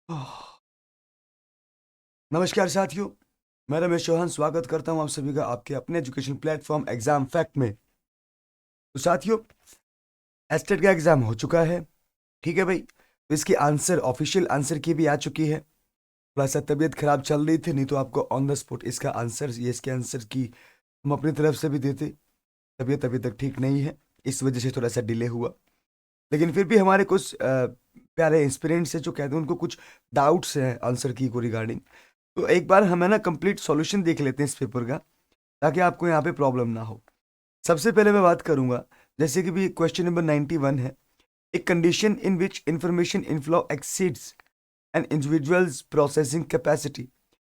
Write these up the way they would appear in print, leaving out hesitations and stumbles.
आह, नमस्कार साथियों। मैं रमेश चौहान स्वागत करता हूं आप सभी का आपके अपने एजुकेशन प्लेटफॉर्म एग्जाम फैक्ट में। तो साथियों, एस्टेट का एग्जाम हो चुका है। ठीक है भाई, तो इसकी आंसर ऑफिशियल आंसर की भी आ चुकी है। थोड़ा सा तबीयत खराब चल रही थी, नहीं तो आपको ऑन द स्पॉट इसका आंसर ये इसके आंसर की हम अपनी तरफ से भी देते। तबीयत अभी तक ठीक नहीं है, इस वजह से थोड़ा सा डिले हुआ। लेकिन फिर भी हमारे कुछ प्यारे इंस्पिरेंट्स हैं जो कहते हैं उनको कुछ डाउट्स हैं आंसर की को रिगार्डिंग। तो एक बार हमें ना कंप्लीट सॉल्यूशन देख लेते हैं इस पेपर का, ताकि आपको यहाँ पे प्रॉब्लम ना हो। सबसे पहले मैं बात करूंगा, जैसे कि भी क्वेश्चन नंबर 91 है। एक condition in which information inflow exceeds an individual's processing capacity,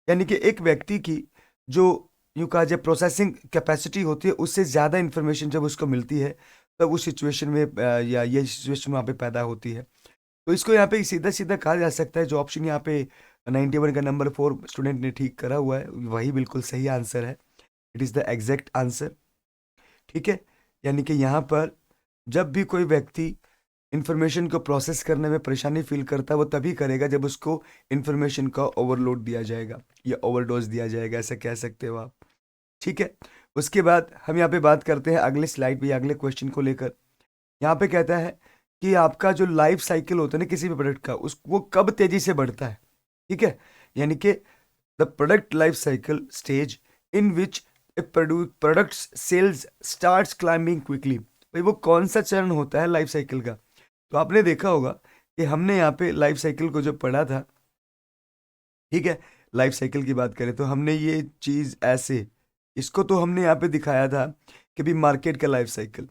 यानी कि एक व्यक्ति की जो यूं कहा जाए प्रोसेसिंग कैपेसिटी होती है, उससे ज़्यादा इंफॉर्मेशन जब उसको मिलती है, तब उस सिचुएशन में या ये सिचुएशन वहाँ पे पैदा होती है। तो इसको यहाँ पे सीधा सीधा कहा जा सकता है, जो ऑप्शन यहाँ पे 91 का नंबर 4 स्टूडेंट ने ठीक करा हुआ है वही बिल्कुल सही आंसर है। It is the exact answer. ठीक है, यानी कि यहाँ पर जब भी कोई व्यक्ति इंफॉर्मेशन को प्रोसेस करने में परेशानी फील करता है, वो तभी करेगा जब उसको इंफॉर्मेशन का ओवरलोड दिया जाएगा या ओवरडोज दिया जाएगा, ऐसा कह सकते हो आप। ठीक है, उसके बाद हम यहाँ पे बात करते हैं अगले स्लाइड पे या अगले क्वेश्चन को लेकर। यहाँ पे कहता है कि आपका जो लाइफ साइकिल होता है ना किसी भी प्रोडक्ट का, उस वो कब तेजी से बढ़ता है। ठीक है, यानी कि the product life cycle stage in which a product sales starts climbing quickly. भाई वो कौन सा चरण होता है लाइफ साइकिल का। तो आपने देखा होगा कि हमने यहाँ पे लाइफ साइकिल को जो पढ़ा था, ठीक है, लाइफ साइकिल की बात करें तो हमने ये चीज़ ऐसे, इसको तो हमने यहाँ पे दिखाया था कि भी मार्केट का लाइफ साइकिल।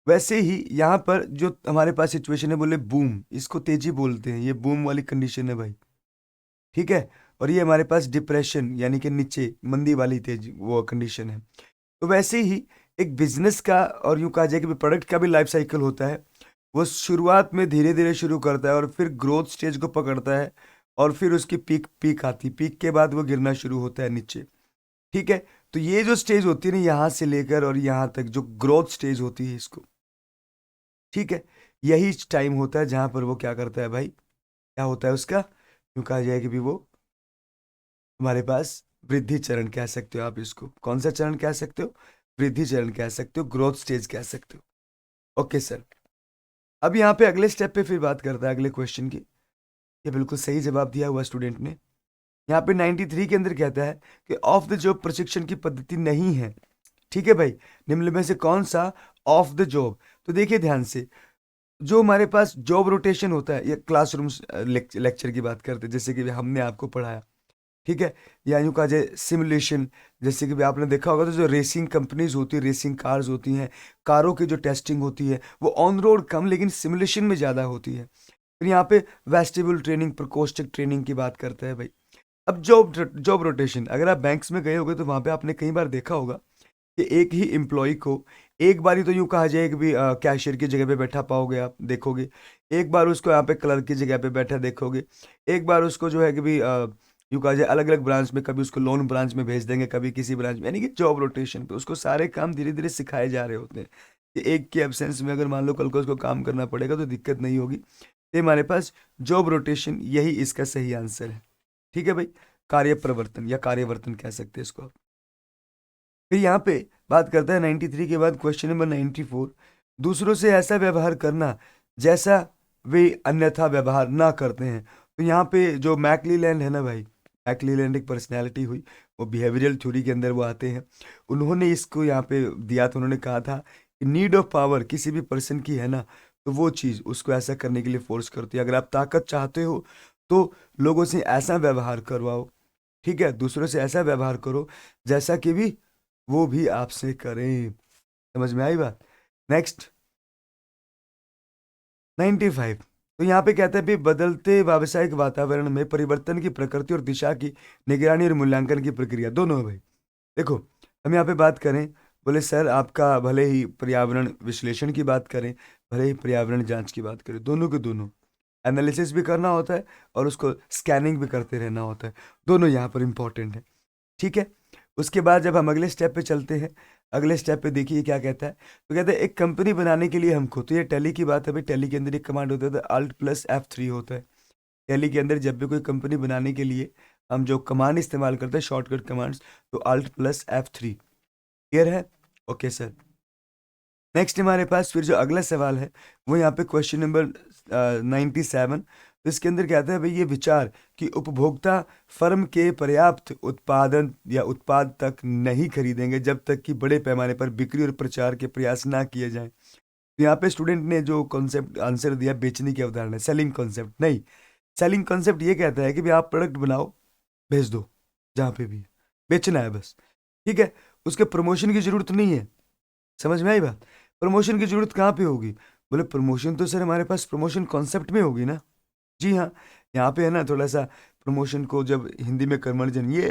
वैसे ही यहाँ पर जो हमारे पास सिचुएशन है, बोले बूम, इसको तेजी बोलते हैं, ये बूम वाली कंडीशन है भाई। ठीक है, और ये हमारे पास डिप्रेशन यानी कि नीचे मंदी वाली तेज वो कंडीशन है। तो वैसे ही एक बिजनेस का और यूं कहा जाए कि प्रोडक्ट का भी लाइफ साइकिल होता है। वो शुरुआत में धीरे धीरे शुरू करता है और फिर ग्रोथ स्टेज को पकड़ता है, और फिर उसकी पीक पीक आती, पीक के बाद वो गिरना शुरू होता है नीचे। ठीक है, तो ये जो स्टेज होती है ना, यहाँ से लेकर और यहाँ तक जो ग्रोथ स्टेज होती है इसको, ठीक है, यही टाइम होता है जहाँ पर वो क्या करता है भाई, क्या होता है उसका, यूं कहा जाए कि भी वो हमारे पास वृद्धि चरण कह सकते हो आप इसको। कौन सा चरण कह सकते हो, वृद्धि चरण कह सकते हो, ग्रोथ स्टेज कह सकते हो। ओके सर, अब यहाँ पे अगले स्टेप पे फिर बात करता है अगले क्वेश्चन की। ये बिल्कुल सही जवाब दिया हुआ स्टूडेंट ने। यहाँ पे 93 के अंदर कहता है कि ऑफ द जॉब प्रशिक्षण की पद्धति नहीं है। ठीक है भाई, निम्न में से कौन सा ऑफ द जॉब। तो देखिए ध्यान से, जो हमारे पास जॉब रोटेशन होता है, ये क्लासरूम लेक्चर की बात करते हैं, जैसे कि हमने आपको पढ़ाया। ठीक है, या यूं कहा जाए सिमुलेशन, जैसे कि भी आपने देखा होगा तो जो रेसिंग कंपनीज होती है, रेसिंग कार्स होती हैं, कारों की जो टेस्टिंग होती है वो ऑन रोड कम लेकिन सिमुलेशन में ज़्यादा होती है। फिर यहाँ पे वेस्टिबुल ट्रेनिंग, प्रकोष्ठक ट्रेनिंग की बात करता है भाई। अब जॉब जॉब रोटेशन, अगर आप बैंक्स में गए होगे तो वहाँ पे आपने कई बार देखा होगा कि एक ही एम्प्लॉय को एक बार ही तो यूं कहा जाए कि भी कैशियर की जगह पे बैठा पाओगे, आप देखोगे। एक बार उसको यहाँ पे क्लर्क की जगह पे बैठा देखोगे। एक बार उसको जो है कि भी यूं कहा जाए अलग अलग ब्रांच में, कभी उसको लोन ब्रांच में भेज देंगे, कभी किसी ब्रांच में, यानी कि जॉब रोटेशन पे उसको सारे काम धीरे धीरे सिखाए जा रहे होते हैं कि एक के एब्सेंस में अगर मान लो कल को उसको काम करना पड़ेगा तो दिक्कत नहीं होगी। ये हमारे पास जॉब रोटेशन, यही इसका सही आंसर है। ठीक है भाई, कार्य प्रवर्तन या कार्यवर्तन कह सकते हैं इसको आप। फिर यहाँ पे बात करता है 93 के बाद क्वेश्चन नंबर 94, दूसरों से ऐसा व्यवहार करना जैसा वे अन्यथा व्यवहार ना करते हैं। तो यहाँ पे जो मैकलीलैंड है ना भाई, मैकलीलैंड एक पर्सनैलिटी हुई, वो बिहेवियरल थ्योरी के अंदर वो आते हैं। उन्होंने इसको यहाँ पे दिया था, उन्होंने कहा था कि नीड ऑफ पावर किसी भी पर्सन की है ना, तो वो चीज़ उसको ऐसा करने के लिए फोर्स करती है। अगर आप ताकत चाहते हो तो लोगों से ऐसा व्यवहार करवाओ। ठीक है, दूसरों से ऐसा व्यवहार करो जैसा कि भी वो भी आपसे करें। समझ में आई बात। नेक्स्ट 95, तो यहाँ पे कहते हैं भी बदलते व्यावसायिक वातावरण में परिवर्तन की प्रकृति और दिशा की निगरानी और मूल्यांकन की प्रक्रिया दोनों है भाई। देखो, हम यहाँ पे बात करें, बोले सर आपका भले ही पर्यावरण विश्लेषण की बात करें, भले ही पर्यावरण जांच की बात करें, दोनों के दोनों एनालिसिस भी करना होता है और उसको स्कैनिंग भी करते रहना होता है। दोनों यहाँ पर इंपॉर्टेंट है। ठीक है, उसके बाद जब हम अगले स्टेप पे चलते हैं, अगले स्टेप पे देखिए क्या कहता है। तो कहता है एक कंपनी बनाने के लिए हमको, तो ये टैली की बात है भाई, टैली के अंदर एक कमांड होता है अल्ट प्लस F3 होता है। टैली के अंदर जब भी कोई कंपनी बनाने के लिए हम जो कमांड इस्तेमाल करते हैं, शॉर्टकट कमांड्स, तो Alt+F3। क्लियर है? Okay sir. नेक्स्ट हमारे पास फिर जो अगला सवाल है वो यहाँ पे क्वेश्चन नंबर 97। तो इसके अंदर कहता है भाई ये विचार कि उपभोक्ता फर्म के पर्याप्त उत्पादन या उत्पाद तक नहीं खरीदेंगे जब तक कि बड़े पैमाने पर बिक्री और प्रचार के प्रयास ना किए जाएं। तो यहाँ पे स्टूडेंट ने जो कॉन्सेप्ट आंसर दिया बेचने की अवधारणा, सेलिंग कॉन्सेप्ट नहीं। सेलिंग कॉन्सेप्ट ये कहता है कि भाई आप प्रोडक्ट बनाओ, भेज दो जहाँ पे भी, बेचना है बस। ठीक है, उसके प्रमोशन की जरूरत नहीं है। समझ में आई बात? प्रमोशन की जरूरत कहाँ पे होगी? बोले प्रमोशन तो सर हमारे पास प्रमोशन कॉन्सेप्ट में होगी ना। जी हाँ, यहाँ पे है ना थोड़ा सा प्रमोशन को जब हिंदी में कन्वर्जन ये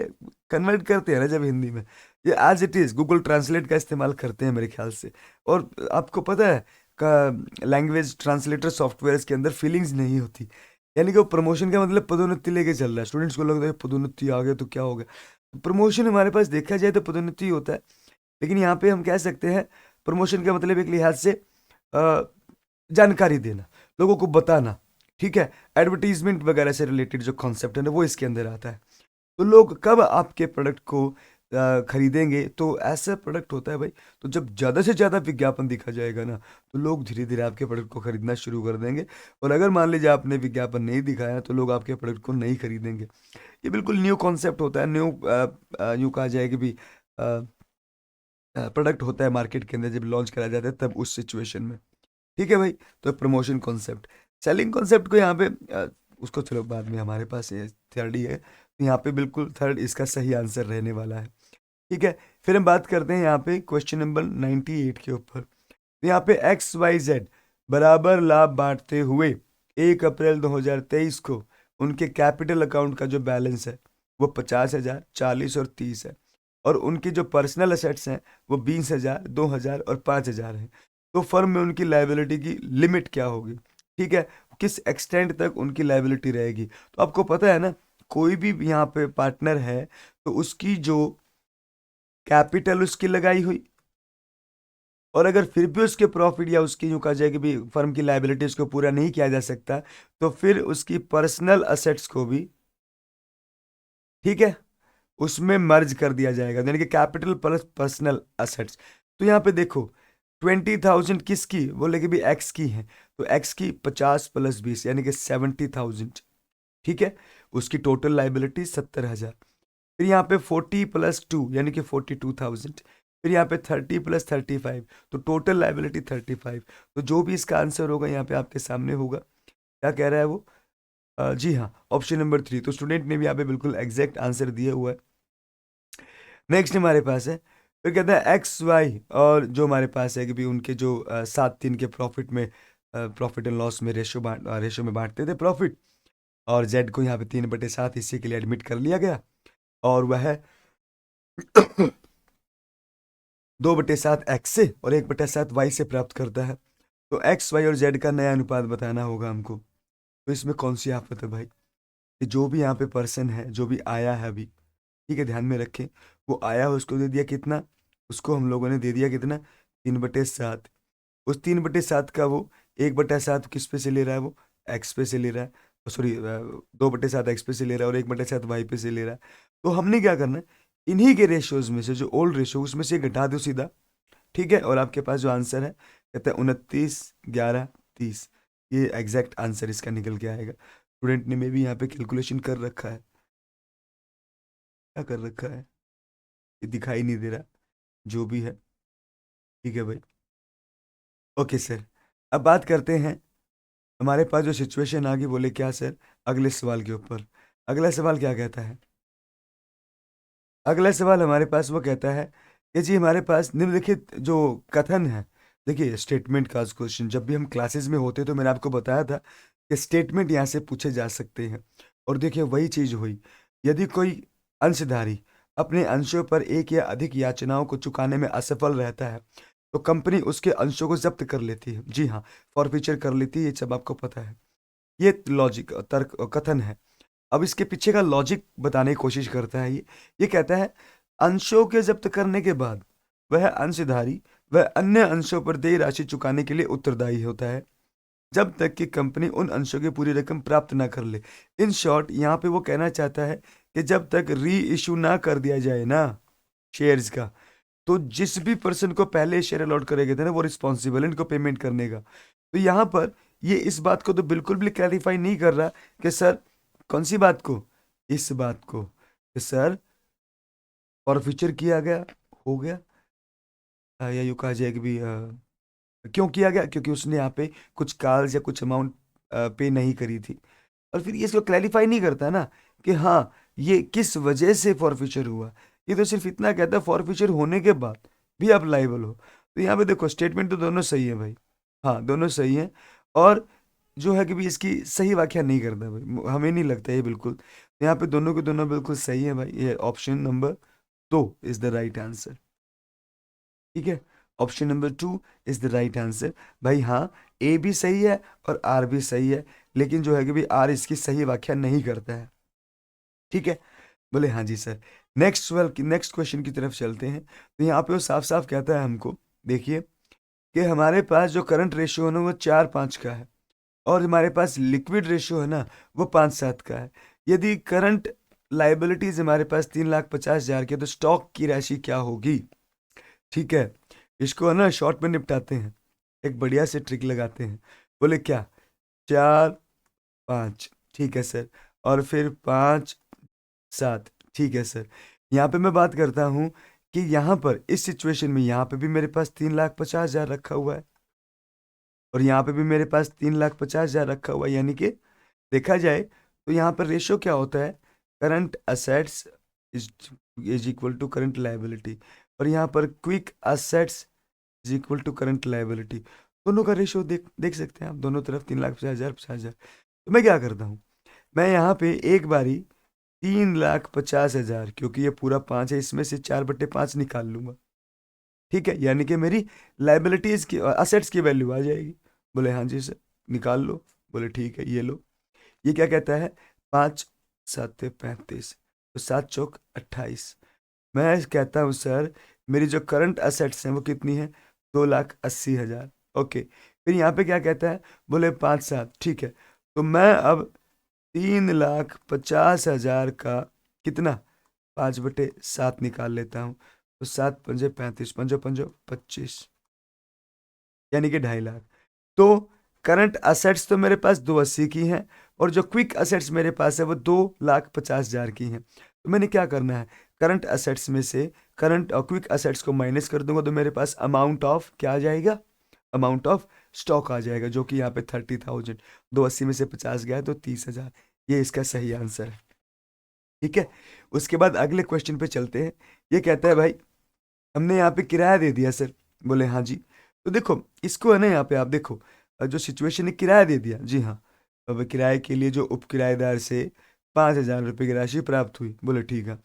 कन्वर्ट करते हैं ना जब हिंदी में, ये as it is Google translate का इस्तेमाल करते हैं मेरे ख्याल से। और आपको पता है का लैंग्वेज ट्रांसलेटर सॉफ्टवेयर के अंदर फीलिंग्स नहीं होती। यानी कि वो प्रमोशन का मतलब पदोन्नति लेके चल रहा है, स्टूडेंट्स को लगता है पदोन्नति आ गया तो क्या हो गया। प्रमोशन हमारे पास देखा जाए तो पदोन्नति होता है, लेकिन यहाँ पे हम कह सकते हैं प्रमोशन का मतलब एक लिहाज से अ, जानकारी देना, लोगों को बताना। ठीक है, एडवर्टीजमेंट वगैरह से रिलेटेड जो कॉन्सेप्ट है ना वो इसके अंदर आता है। तो लोग कब आपके प्रोडक्ट को खरीदेंगे? तो ऐसा प्रोडक्ट होता है भाई, तो जब ज़्यादा से ज़्यादा विज्ञापन दिखा जाएगा ना तो लोग धीरे धीरे आपके प्रोडक्ट को खरीदना शुरू कर देंगे। और अगर मान लीजिए आपने विज्ञापन नहीं दिखाया तो लोग आपके प्रोडक्ट को नहीं खरीदेंगे। ये बिल्कुल न्यू कॉन्सेप्ट होता है, न्यू यूँ कहा जाए कि भी प्रोडक्ट होता है मार्केट के अंदर, जब लॉन्च करा जाता है तब उस सिचुएशन में। ठीक है भाई, तो प्रमोशन कॉन्सेप्ट। सेलिंग कॉन्सेप्ट को यहाँ पे उसको चलो बाद में, हमारे पास ये थर्ड ही है तो यहाँ पे बिल्कुल थर्ड इसका सही आंसर रहने वाला है। ठीक है, फिर हम बात करते हैं यहाँ पे क्वेश्चन नंबर 98 के ऊपर। तो यहाँ पे XYZ बराबर लाभ बांटते हुए 1 अप्रैल 2023 को उनके कैपिटल अकाउंट का जो बैलेंस है वो 50,000, 40 और 30 है। और उनकी जो पर्सनल असेट्स हैं वो 20,000, 2,000 और 5,000 हैं। तो फर्म में उनकी लाइबिलिटी की लिमिट क्या होगी? ठीक है, किस एक्सटेंट तक उनकी लाइबिलिटी रहेगी? तो आपको पता है ना, कोई भी यहाँ पे पार्टनर है तो उसकी जो कैपिटल उसकी लगाई हुई, और अगर फिर भी उसके प्रॉफिट या उसकी यूँ कहा जाए कि भी फर्म की लाइबिलिटी उसको पूरा नहीं किया जा सकता, तो फिर उसकी पर्सनल असेट्स को भी, ठीक है, उसमें मर्ज कर दिया जाएगा, यानी कि कैपिटल प्लस पर्सनल असेट्स। तो यहाँ पे देखो 20,000 किसकी, बोले कि भी एक्स की है, तो एक्स की 50 + 20 यानी कि 70,000। ठीक है, उसकी टोटल लाइबिलिटी 70,000। फिर यहाँ पे 40 + 2 यानी कि 42,000। फिर यहाँ पे 30 + 35, तो टोटल लाइबिलिटी 35। तो जो भी इसका आंसर होगा यहाँ पे आपके सामने होगा। क्या कह रहा है वो? जी हाँ, ऑप्शन नंबर 3। तो स्टूडेंट ने भी यहाँ पे बिल्कुल एग्जैक्ट आंसर दिया हुआ है। नेक्स्ट हमारे पास है, फिर कहता है XY, और जो हमारे पास है कि भी उनके जो 7 दिन के प्रॉफिट में, प्रॉफिट एंड लॉस में रेशो में बांटते थे प्रॉफिट, और जेड को यहाँ पे 3/7 हिस्से के लिए एडमिट कर लिया गया, और वह 2/7 एक्स से और 1/7 वाई से प्राप्त करता है। तो XY और जेड का नया अनुपात बताना होगा हमको। तो इसमें कौन सी आफत है भाई? कि जो भी यहाँ पे पर्सन है, जो भी आया है अभी, ठीक है, ध्यान में रखें, वो आया है उसको दे दिया कितना, उसको हम लोगों ने दे दिया कितना, 3/7। उस 3/7 का वो 1/7 किस पे से ले रहा है, वो एक्स पे से ले रहा है, सॉरी 2/7 एक्स पे से ले रहा है और 1/7 वाई पे से ले रहा है। तो हमने क्या करना है, इन्हीं के रेशियोज में से जो ओल्ड रेशियो उसमें से घटा दो सीधा। ठीक है, और आपके पास जो आंसर है कहते हैं 29, 11, 30। ये एग्जैक्ट आंसर इसका निकल के आएगा। स्टूडेंट ने में भी यहाँ पे कैलकुलेशन कर रखा है। क्या कर रखा है ये दिखाई नहीं दे रहा, जो भी है। ठीक है भाई, ओके सर। अब बात करते हैं, हमारे पास जो सिचुएशन आ गई, बोले क्या सर, अगले सवाल के ऊपर। अगला सवाल क्या कहता है? अगला सवाल हमारे पास वो कहता है कि जी हमारे पास निम्नलिखित जो कथन है, देखिए स्टेटमेंट का क्वेश्चन जब भी हम क्लासेस में होते तो मैंने आपको बताया था कि स्टेटमेंट यहाँ से पूछे जा सकते हैं। और देखिए वही चीज़ हुई, यदि कोई अंशधारी अपने अंशों पर एक या अधिक याचनाओं को चुकाने में असफल रहता है तो कंपनी उसके अंशों को जब्त कर लेती है। जी हाँ, फॉरफीचर कर लेती है, ये सब आपको पता है। ये लॉजिक तर्क कथन है। अब इसके पीछे का लॉजिक बताने की कोशिश करता है ये कहता है अंशों के जब्त करने के बाद वह अंशधारी वह अन्य अंशों पर देय राशि चुकाने के लिए उत्तरदायी होता है। जब तक कि कंपनी उन अंशों की पूरी रकम प्राप्त ना कर ले। इन शॉर्ट यहाँ पे वो कहना चाहता है कि जब तक री इशू ना कर दिया जाए ना शेयर्स का, तो जिस भी पर्सन को पहले शेयर अलॉट करे गए थे ना वो रिस्पॉन्सिबल है इनको पेमेंट करने का। तो यहाँ पर ये इस बात को तो बिल्कुल भी क्लैरिफाई नहीं कर रहा कि सर कौन सी बात को, इस बात को कि सर फॉरफीचर किया गया, हो गया, या यूं कहा जाए कि भी क्यों किया गया, क्योंकि उसने यहाँ पे कुछ कॉल्स या कुछ अमाउंट पे नहीं करी थी। और फिर ये इसको क्लैरिफाई नहीं करता ना कि हाँ ये किस वजह से फॉरफीचर हुआ। ये तो सिर्फ इतना कहता है फॉरफीचर होने के बाद भी आप लाइबल हो। तो यहाँ पे देखो स्टेटमेंट तो दोनों सही है भाई, हाँ दोनों सही है। और जो है कि भी इसकी सही व्याख्या नहीं करता भाई, हमें नहीं लगता ये बिल्कुल। तो यहाँ पे दोनों के दोनों बिल्कुल सही है भाई, ये option number 2 is the right answer. ठीक है, option number 2 is the right answer भाई। हाँ ए भी सही है और आर भी सही है, लेकिन जो है कि भी आर इसकी सही व्याख्या नहीं करता है। ठीक है, बोले हाँ जी सर। नेक्स्ट क्वेश्चन की तरफ चलते हैं। तो यहाँ पे वो साफ साफ कहता है हमको, देखिए कि हमारे पास जो करंट रेशियो है ना वो 4:5 का है, और हमारे पास लिक्विड रेशियो है ना वो 5:7 का है। यदि करंट लाइबिलिटीज हमारे पास 3,50,000 की है, तो स्टॉक की राशि क्या होगी। ठीक है, इसको है ना शॉर्ट में निपटाते हैं, एक बढ़िया से ट्रिक लगाते हैं। बोले क्या, 4:5, ठीक है सर, और फिर 5:7, ठीक है सर। यहाँ पे मैं बात करता हूँ कि यहाँ पर इस सिचुएशन में यहाँ पे भी मेरे पास 3,50,000 रखा हुआ है, और यहाँ पे भी मेरे पास 3,50,000 रखा हुआ है, यानी कि देखा जाए तो यहाँ पर रेशियो क्या होता है, current assets is is equal to current liability, और यहाँ पर quick assets is equal to current liability. दोनों का रेशियो देख देख सकते हैं आप, दोनों तरफ 3,50,000 50,000। तो मैं क्या करता हूँ, मैं यहाँ पे एक बारी 3,50,000, क्योंकि ये पूरा 5 है, इसमें से 4/5 निकाल लूंगा। ठीक है, यानी कि मेरी लाइबिलिटीज की असेट्स की वैल्यू आ जाएगी। बोले हाँ जी सर, निकाल लो। बोले ठीक है, ये लो। ये क्या कहता है, 5×7=35, तो 7×4=28। मैं कहता हूँ सर मेरी जो करंट असेट्स हैं वो कितनी है, 2,80,000। ओके, फिर यहाँ पे क्या कहता है, बोले 5:7, ठीक है। तो मैं अब 3,50,000 का कितना, 5/7 निकाल लेता हूँ। तो 7×5=35, 5×5=25, यानी कि 2.5 लाख। तो करंट असेट्स तो मेरे पास 280 की हैं, और जो क्विक असेट्स मेरे पास है वो 2,50,000 की हैं। तो मैंने क्या करना है, करंट असेट्स में से करंट और क्विक असेट्स को माइनस कर दूंगा, तो मेरे पास अमाउंट ऑफ क्या आ जाएगा, अमाउंट ऑफ स्टॉक आ जाएगा, जो कि यहाँ पे 30,000। 280 में से 50 गया तो 30,000। ये इसका सही आंसर है। ठीक है, उसके बाद अगले क्वेश्चन पे चलते हैं। ये कहता है भाई हमने यहाँ पे किराया दे दिया सर। बोले हाँ जी। तो देखो इसको है ना, यहाँ पे आप देखो जो सिचुएशन है, किराया दे दिया जी हाँ। अब किराए के लिए जो उप किराएदार से 5,000 रुपये की राशि प्राप्त हुई। बोले ठीक है,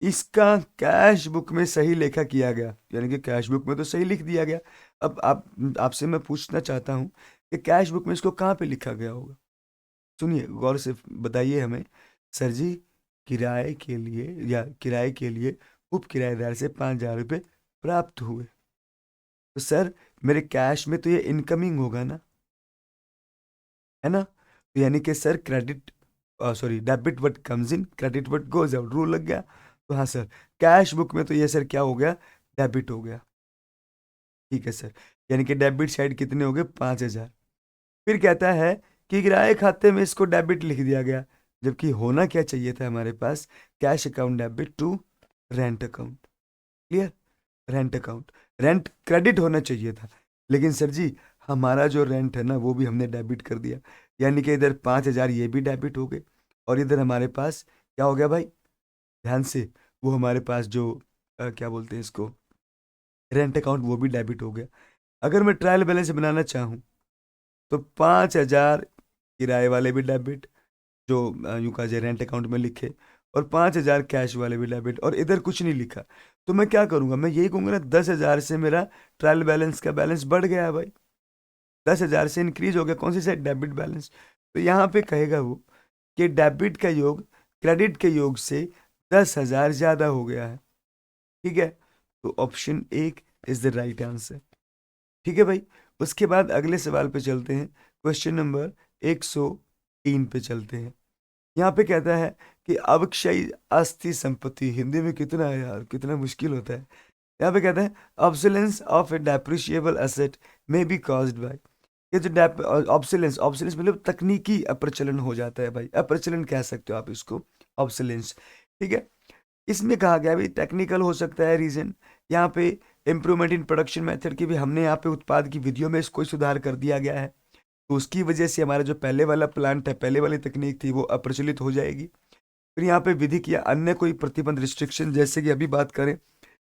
इसका कैश बुक में सही लेखा किया गया, यानी कि कैश बुक में तो सही लिख दिया गया। अब आप आपसे मैं पूछना चाहता हूँ कि कैश बुक में इसको कहाँ पे लिखा गया होगा। सुनिए गौर से बताइए हमें, सर जी किराए के लिए या किराए के लिए उप किराएदार से 5,000 रुपये प्राप्त हुए, तो सर मेरे कैश में तो ये इनकमिंग होगा ना, है ना। तो यानी कि sir credit, sorry debit what comes in, credit what goes out, rule लग गया। तो हाँ सर, कैश बुक में तो ये सर क्या हो गया, डेबिट हो गया। ठीक है सर, यानी कि डेबिट साइड कितने हो गए, 5,000। फिर कहता है कि किराए खाते में इसको डेबिट लिख दिया गया, जबकि होना क्या चाहिए था हमारे पास, cash account debit to rent account. Clear, rent account, rent credit होना चाहिए था, लेकिन सर जी हमारा जो रेंट है ना वो भी हमने डेबिट कर दिया, यानी कि इधर 5,000 ये भी डेबिट हो गए, और इधर हमारे पास क्या हो गया भाई, ध्यान से, वो हमारे पास जो क्या बोलते हैं इसको, रेंट अकाउंट, वो भी डेबिट हो गया। अगर मैं ट्रायल बैलेंस बनाना चाहूँ तो 5,000 किराए वाले भी डेबिट, जो यूं कहा जाए रेंट अकाउंट में लिखे, और 5,000 कैश वाले भी डेबिट, और इधर कुछ नहीं लिखा। तो मैं क्या करूंगा, मैं यही कहूंगा ना 10,000 से मेरा ट्रायल बैलेंस का बैलेंस बढ़ गया है भाई, 10,000 से इंक्रीज हो गया, कौन सी साइड, डेबिट बैलेंस। तो यहाँ पे कहेगा वो कि डेबिट का योग क्रेडिट के योग से 10,000 ज्यादा हो गया है। ठीक है, तो option 1 is the right answer. ठीक है भाई, उसके बाद अगले सवाल पे चलते हैं, क्वेश्चन नंबर 103 पे चलते हैं। यहाँ पे कहता है कि अवक्षयी अस्थि संपत्ति, हिंदी में कितना है यार, कितना मुश्किल होता है। यहाँ पे कहता है obsolescence of a depreciable asset may be caused by, ये जो ऑब्सोलेंस, ऑब्सोलेंस मतलब तकनीकी अप्रचलन हो जाता है भाई, अप्रचलन कह सकते हो आप इसको, ऑब्सोलेंस। ठीक है, इसमें कहा गया भाई टेक्निकल हो सकता है रीजन, यहाँ पे इम्प्रूवमेंट इन प्रोडक्शन मेथड की भी, हमने यहाँ पे उत्पाद की विधियों में कोई सुधार कर दिया गया है, तो उसकी वजह से हमारा जो पहले वाला प्लांट है, पहले वाली तकनीक थी वो अप्रचलित हो जाएगी। फिर यहाँ पे विधिक या अन्य कोई प्रतिबंध रिस्ट्रिक्शन, जैसे कि अभी बात करें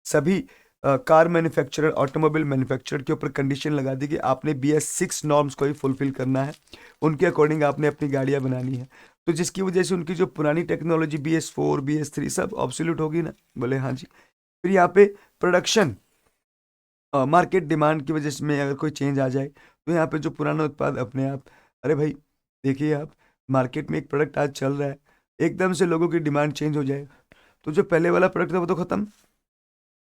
सभी कार मैन्युफैक्चरर, ऑटोमोबाइल मैन्युफैक्चरर के ऊपर कंडीशन लगा दी कि आपने BS6 नॉर्म्स को ही फुलफिल करना है, उनके अकॉर्डिंग आपने अपनी गाड़ियाँ बनानी है, तो जिसकी वजह से उनकी जो पुरानी टेक्नोलॉजी BS4 BS3 सब ऑब्सोल्यूट होगी ना, बोले हाँ जी। फिर यहाँ पे प्रोडक्शन मार्केट डिमांड की वजह से में अगर कोई चेंज आ जाए, तो यहाँ पे जो पुराना उत्पाद अपने आप, अरे भाई देखिए आप, मार्केट में एक प्रोडक्ट आज चल रहा है, एकदम से लोगों की डिमांड चेंज हो जाए, तो जो पहले वाला प्रोडक्ट था वो तो खत्म,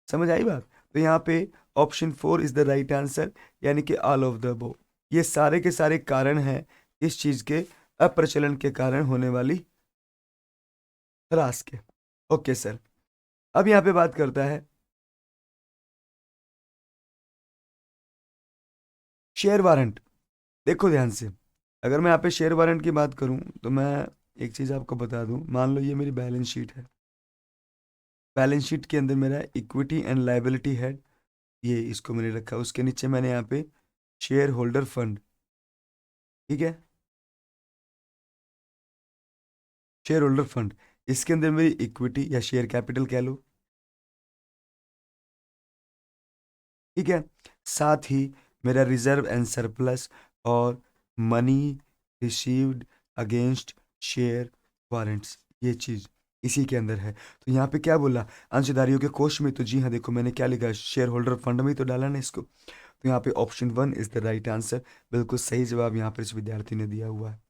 समझ आई बात। तो यहाँ पे option 4 is the right answer, यानी कि ऑल ऑफ द अबव, ये सारे के सारे कारण हैं इस चीज के अप्रचलन के कारण होने वाली ह्रास के। ओके सर, अब यहाँ पे बात करता है शेयर वारंट। देखो ध्यान से, अगर मैं यहाँ पे शेयर वारंट की बात करूँ तो मैं एक चीज़ आपको बता दूँ, मान लो ये मेरी बैलेंस शीट है, बैलेंस शीट के अंदर मेरा इक्विटी एंड लाइबिलिटी है, ये इसको मैंने रखा, उसके नीचे मैंने यहाँ पे शेयर होल्डर फंड, ठीक है, शेयर होल्डर फंड, इसके अंदर मेरी इक्विटी या शेयर कैपिटल कह लो, ठीक है, साथ ही मेरा रिजर्व एंड सरप्लस और money received against share warrants, ये चीज़ इसी के अंदर है। तो यहाँ पे क्या बोला, अंशधारियों के कोष में, तो जी हाँ देखो मैंने क्या लिखा, शेयर होल्डर फंड में ही तो डाला ना इसको, तो यहाँ पे option 1 is the right answer, बिल्कुल सही जवाब यहाँ पर इस विद्यार्थी ने दिया हुआ है।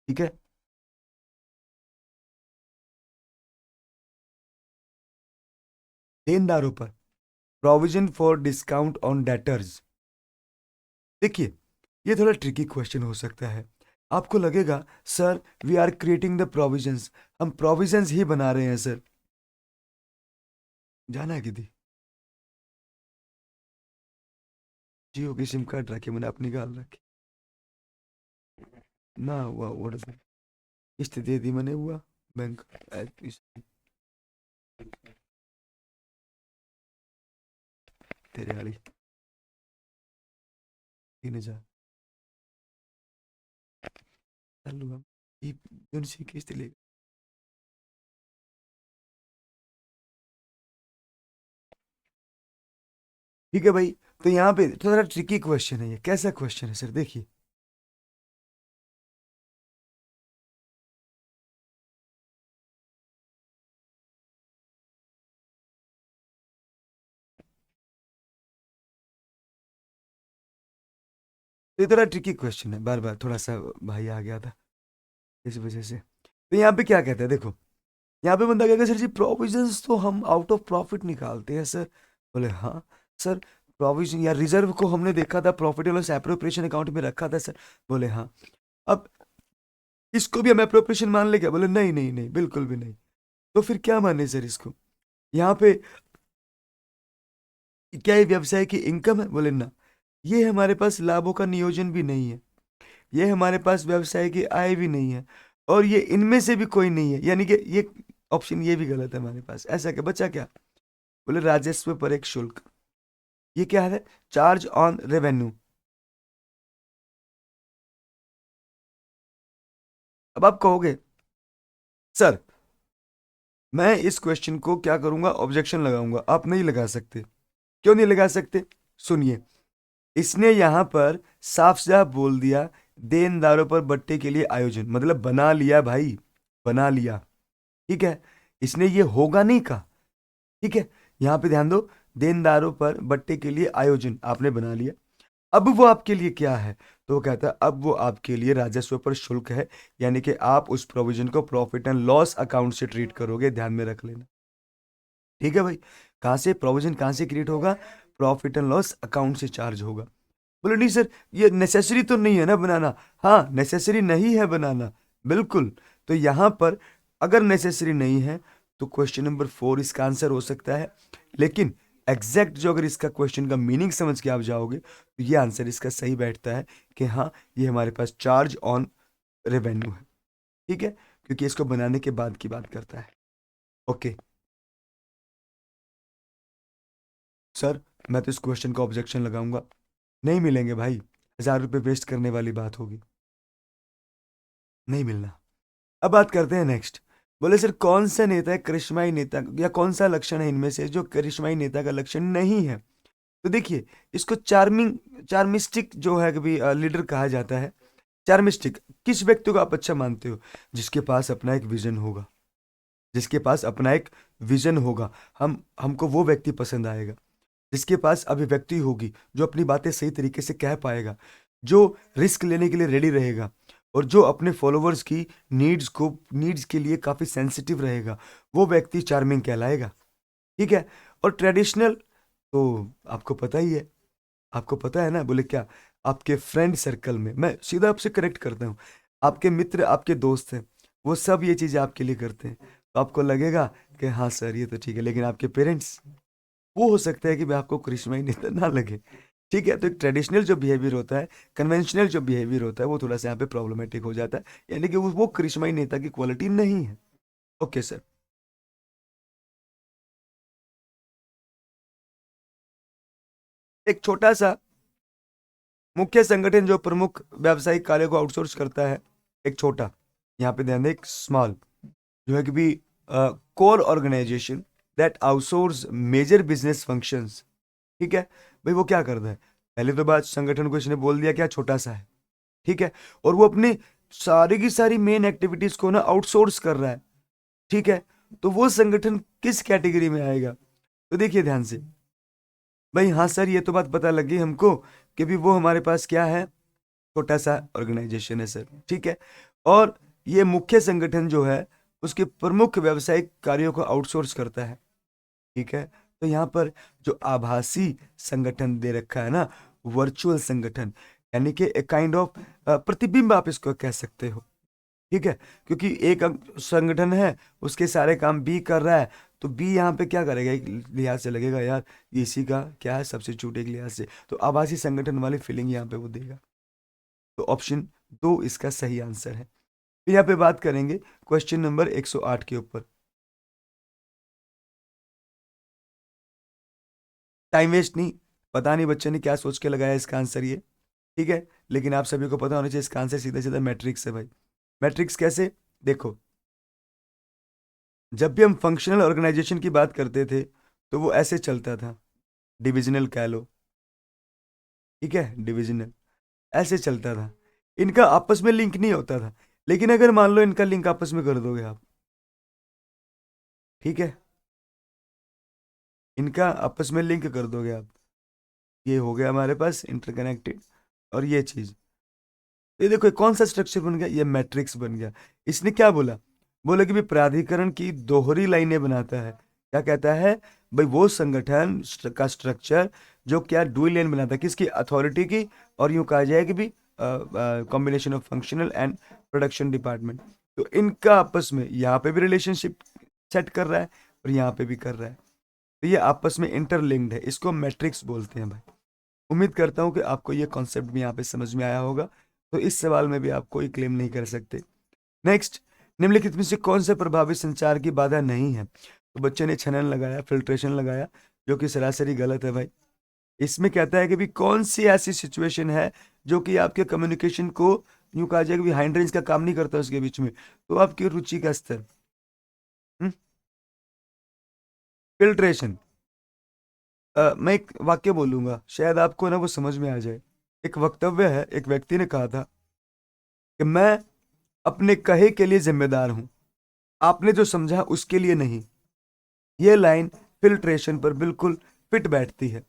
ठीक है, देनदारों पर provision for discount on debtors, देखिए ये थोड़ा ट्रिकी क्वेश्चन हो सकता है, आपको लगेगा sir we are creating the provisions, हम प्रोविजंस ही बना रहे हैं सर, जाना है किधी जियो की सिम कार्ड रखे मैंने अपनी गाल रखी ना हुआ, किस्त दे दी मैंने, हुआ बैंक तेरे वाली 3,000 कर लूंगा, ये उनसे किस्त लेगा। ठीक है भाई, तो यहाँ पे थोड़ा ट्रिकी क्वेश्चन है, ये कैसा क्वेश्चन है सर, देखिए ये थोड़ा ट्रिकी क्वेश्चन है, बार बार थोड़ा सा भाई आ गया था इस वजह से। तो यहाँ पे क्या कहता है, देखो यहाँ पे बंदा कहेगा सर जी प्रोविजंस तो हम आउट ऑफ प्रॉफिट निकालते हैं सर, बोले हाँ सर, प्रोविजन या रिजर्व को हमने देखा था profit and loss appropriation account में रखा था सर, बोले हाँ, अब इसको भी हम एप्रोप्रिएशन मान ले क्या, बोले नहीं नहीं नहीं बिल्कुल भी नहीं, तो फिर क्या माने सर इसको, यहाँ पे क्या ये व्यवसाय की इनकम है, बोले ना, ये हमारे पास लाभों का नियोजन भी नहीं है, ये हमारे पास व्यवसाय की आय भी नहीं है, और ये इनमें से भी कोई नहीं है, यानी कि ये ऑप्शन ये भी गलत है हमारे पास, ऐसा क्या बचा क्या, बोले राजस्व पर एक शुल्क, ये क्या है, चार्ज ऑन रेवेन्यू। अब आप कहोगे सर मैं इस क्वेश्चन को क्या करूंगा, ऑब्जेक्शन लगाऊंगा, आप नहीं लगा सकते, क्यों नहीं लगा सकते, सुनिए, इसने यहां पर साफ साफ बोल दिया देनदारों पर बट्टे के लिए आयोजन, मतलब बना लिया भाई, बना लिया, ठीक है, इसने ये होगा नहीं कहा, ठीक है, यहां पे ध्यान दो, देनदारों पर बट्टे के लिए आयोजन आपने बना लिया, अब वो आपके लिए क्या है, तो वो कहता है अब वो आपके लिए राजस्व पर शुल्क है, यानी कि आप उस प्रोविजन को प्रॉफिट एंड लॉस अकाउंट से ट्रीट करोगे, ध्यान में रख लेना। ठीक है भाई, कहां से प्रोविजन कहां से क्रिएट होगा, प्रॉफिट एंड लॉस अकाउंट से चार्ज होगा। बोले नहीं सर, ये नेसेसरी तो नहीं है ना बनाना। हाँ, नेसेसरी नहीं है बनाना, बिल्कुल। तो यहाँ पर अगर नेसेसरी नहीं है तो क्वेश्चन नंबर 4 इसका आंसर हो सकता है। लेकिन एग्जैक्ट जो अगर इसका क्वेश्चन का मीनिंग समझ के आप जाओगे तो ये आंसर इसका सही बैठता है कि हाँ, ये हमारे पास चार्ज ऑन रेवेन्यू है। ठीक है, क्योंकि इसको बनाने के बाद की बात करता है। ओके सर, मैं तो इस क्वेश्चन का ऑब्जेक्शन लगाऊंगा। नहीं मिलेंगे भाई, 1000 रुपये वेस्ट करने वाली बात होगी, नहीं मिलना। अब बात करते हैं नेक्स्ट। बोले सर, कौन सा नेता है करिश्माई नेता, या कौन सा लक्षण है इनमें से जो करिश्माई नेता का लक्षण नहीं है? तो देखिए, इसको चार्मिस्टिक जो है कभी लीडर कहा जाता है। चार्मिस्टिक किस व्यक्ति को आप अच्छा मानते हो? जिसके पास अपना एक विजन होगा, जिसके पास अपना एक विजन होगा, हमको वो व्यक्ति पसंद आएगा। जिसके पास अभिव्यक्ति होगी, जो अपनी बातें सही तरीके से कह पाएगा, जो रिस्क लेने के लिए रेडी रहेगा, और जो अपने फॉलोअर्स की नीड्स के लिए काफ़ी सेंसिटिव रहेगा, वो व्यक्ति चार्मिंग कहलाएगा। ठीक है। और ट्रेडिशनल तो आपको पता ही है, आपको पता है ना। बोले क्या, आपके फ्रेंड सर्कल में, मैं सीधा आपसे करेक्ट करता हूँ, आपके मित्र, आपके दोस्त हैं, वो सब ये चीज़ें आपके लिए करते हैं, तो आपको लगेगा कि हाँ सर ये तो ठीक है। लेकिन आपके पेरेंट्स, वो हो सकता है कि भाई आपको करिश्माई नेता ना लगे। ठीक है, तो एक ट्रेडिशनल जो बिहेवियर होता है, कन्वेंशनल जो बिहेवियर होता है, वो थोड़ा सा यहाँ पे प्रॉब्लमेटिक हो जाता है, यानी कि वो करिश्माई नेता की क्वालिटी नहीं है। Okay sir. एक छोटा सा मुख्य संगठन जो प्रमुख व्यावसायिक कार्य को आउटसोर्स करता है, एक छोटा, यहाँ पे ध्यान दें, एक स्मॉल जो है कि भी core organisation that outsource major business functions. ठीक है भाई, वो क्या करता है? पहले तो बात, संगठन को इसने बोल दिया क्या छोटा सा है। ठीक है, और वो अपनी सारी की सारी मेन एक्टिविटीज को ना आउटसोर्स कर रहा है। ठीक है, तो वो संगठन किस कैटेगरी में आएगा? तो देखिए ध्यान से भाई, हाँ सर ये तो बात पता लग गई हमको कि भी वो हमारे पास क्या है, छोटा सा ऑर्गेनाइजेशन है सर। ठीक है, और ये मुख्य संगठन जो है उसके प्रमुख व्यावसायिक कार्यों को आउटसोर्स करता है। ठीक है, तो यहाँ पर जो आभासी संगठन दे रखा है ना, वर्चुअल संगठन, यानी कि एक काइंड ऑफ प्रतिबिंब आप इसको कह सकते हो। ठीक है, क्योंकि एक संगठन है, उसके सारे काम बी कर रहा है, तो बी यहाँ पे क्या करेगा, एक लिहाज से लगेगा यार ये इसी का क्या है, सब्स्टिट्यूट एक लिहाज से, तो आभासी संगठन वाली फीलिंग यहाँ पे वो देगा। तो ऑप्शन 2 इसका सही आंसर है। फिर यहाँ पे बात करेंगे क्वेश्चन नंबर 108 के ऊपर। टाइम वेस्ट नहीं, पता नहीं बच्चे ने क्या सोच के लगाया इसका आंसर ये। ठीक है, लेकिन आप सभी को पता होना चाहिए इसका आंसर सीधा सीधा मैट्रिक्स है भाई। मैट्रिक्स कैसे? देखो, जब भी हम फंक्शनल ऑर्गेनाइजेशन की बात करते थे तो वो ऐसे चलता था, डिविजनल कह लो। ठीक है, डिविजनल ऐसे चलता था, इनका आपस में लिंक नहीं होता था। लेकिन अगर मान लो इनका लिंक आपस में कर दोगे आप, ठीक है, इनका आपस में लिंक कर दोगे आप, ये हो गया हमारे पास इंटरकनेक्टेड। और ये चीज, ये देखो ये कौन सा स्ट्रक्चर बन गया, ये मैट्रिक्स बन गया। इसने क्या बोला? बोला कि भी प्राधिकरण की दोहरी लाइनें बनाता है। क्या कहता है भाई? वो संगठन का स्ट्रक्चर जो क्या डुअल लाइन बनाता है, किसकी? अथॉरिटी की, और यूं कहा जाए कि भी combination of functional and production department. तो इनका आपस में यहाँ पे भी रिलेशनशिप सेट कर रहा है और यहाँ पे भी कर रहा है, तो ये आपस में इंटरलिंक्ड है, इसको मैट्रिक्स बोलते हैं भाई। उम्मीद करता हूँ कि आपको ये कॉन्सेप्ट भी यहाँ पे समझ में आया होगा, तो इस सवाल में भी आप कोई क्लेम नहीं कर सकते। नेक्स्ट, निम्नलिखित में से कौन से प्रभावी संचार की बाधा नहीं है? तो बच्चे ने छनन लगाया, फिल्ट्रेशन लगाया, जो कि सरासरी गलत है भाई। इसमें कहता है कि भी कौन सी ऐसी सिचुएशन है जो कि आपके कम्युनिकेशन को, यूं कहा जाए कि हाइंड रेंज का काम नहीं करता उसके बीच में, तो आपकी रुचि का स्तर, फिल्ट्रेशन। मैं एक वाक्य बोलूंगा, शायद आपको ना वो समझ में आ जाए। एक वक्तव्य है, एक व्यक्ति ने कहा था कि मैं अपने कहे के लिए जिम्मेदार हूं, आपने जो समझा उसके लिए नहीं। ये लाइन फिल्ट्रेशन पर बिल्कुल फिट बैठती है।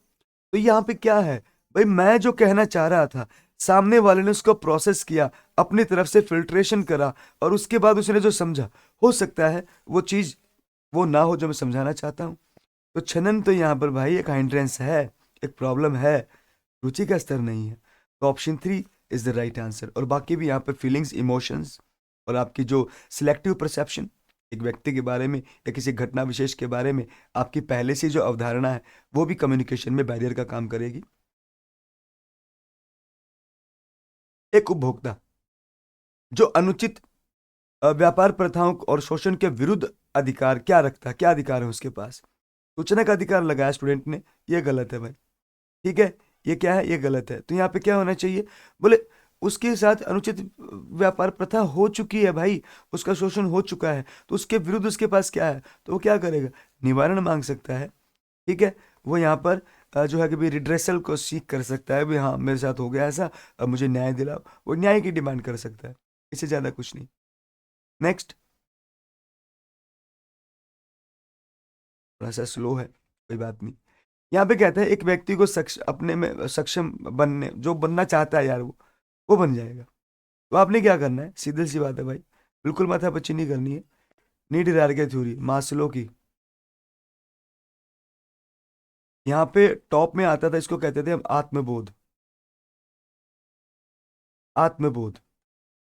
तो यहाँ पे क्या है भाई, मैं जो कहना चाह रहा था, सामने वाले ने उसको प्रोसेस किया, अपनी तरफ से फिल्ट्रेशन करा, और उसके बाद उसने जो समझा, हो सकता है वो चीज वो ना हो जो मैं समझाना चाहता हूँ। तो छनन तो यहाँ पर भाई एक हाइंड्रेंस है, एक प्रॉब्लम है, रुचि का स्तर नहीं है। तो option 3 is the right answer. और बाकी भी यहाँ पे फीलिंग्स, इमोशंस और आपकी जो सिलेक्टिव परसेप्शन एक व्यक्ति के बारे में या किसी घटना विशेष के बारे में आपकी पहले से जो अवधारणा है वो भी कम्युनिकेशन में बैरियर का काम करेगी। एक उपभोक्ता जो अनुचित व्यापार प्रथाओं और शोषण के विरुद्ध अधिकार क्या रखता है, क्या अधिकार है उसके पास? सूचना का अधिकार लगाया स्टूडेंट ने, ये गलत है भाई। ठीक है, ये क्या है, ये गलत है। तो यहाँ पे क्या होना चाहिए, बोले उसके साथ अनुचित व्यापार प्रथा हो चुकी है भाई, उसका शोषण हो चुका है, तो उसके विरुद्ध उसके पास क्या है, तो वो क्या करेगा, निवारण मांग सकता है। ठीक है, वो यहाँ पर जो है कि भी रिड्रेसल को सीख कर सकता है, भी हाँ मेरे साथ हो गया ऐसा, अब मुझे न्याय दिलाओ, वो न्याय की डिमांड कर सकता है, इससे ज्यादा कुछ नहीं। नेक्स्ट, थोड़ा सा स्लो है, कोई बात नहीं। यहाँ पे कहते हैं एक व्यक्ति को अपने में सक्षम बनने, जो बनना चाहता है यार वो बन जाएगा। तो आपने क्या करना है, सीधी सी बात है भाई, बिल्कुल माथापच्ची नहीं करनी है। नीड हायरार्की थ्योरी मास्लो की, यहाँ पे टॉप में आता था, इसको कहते थे हम आत्मबोध। आत्मबोध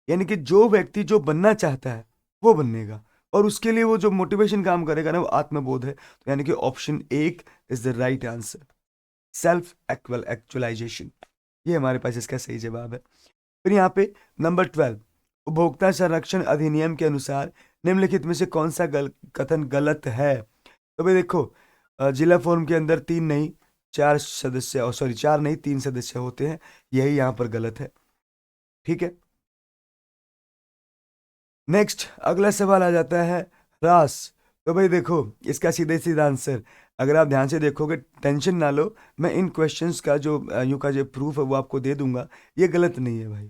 यानी कि जो व्यक्ति जो बनना चाहता है वो बनेगा, और उसके लिए वो जो मोटिवेशन काम करेगा ना, वो आत्मबोध है। तो यानी कि ऑप्शन एक is the right answer, self actualisation, ये हमारे पास इसका सही जवाब है। फिर यहाँ पे नंबर 12, उपभोक्ता संरक्षण अधिनियम के अनुसार निम्नलिखित में से कौन सा कथन गलत है? तो भाई देखो, जिला फोरम के अंदर 3 नहीं 4 सदस्य, और सॉरी 4 नहीं 3 सदस्य होते हैं, यही यहाँ पर गलत है। ठीक है, नेक्स्ट अगला सवाल आ जाता है रास। तो भाई देखो, इसका सीधे सीधा आंसर, अगर आप ध्यान से देखोगे, टेंशन ना लो, मैं इन क्वेश्चंस का जो यूं का जो प्रूफ है वो आपको दे दूंगा। ये गलत नहीं है भाई।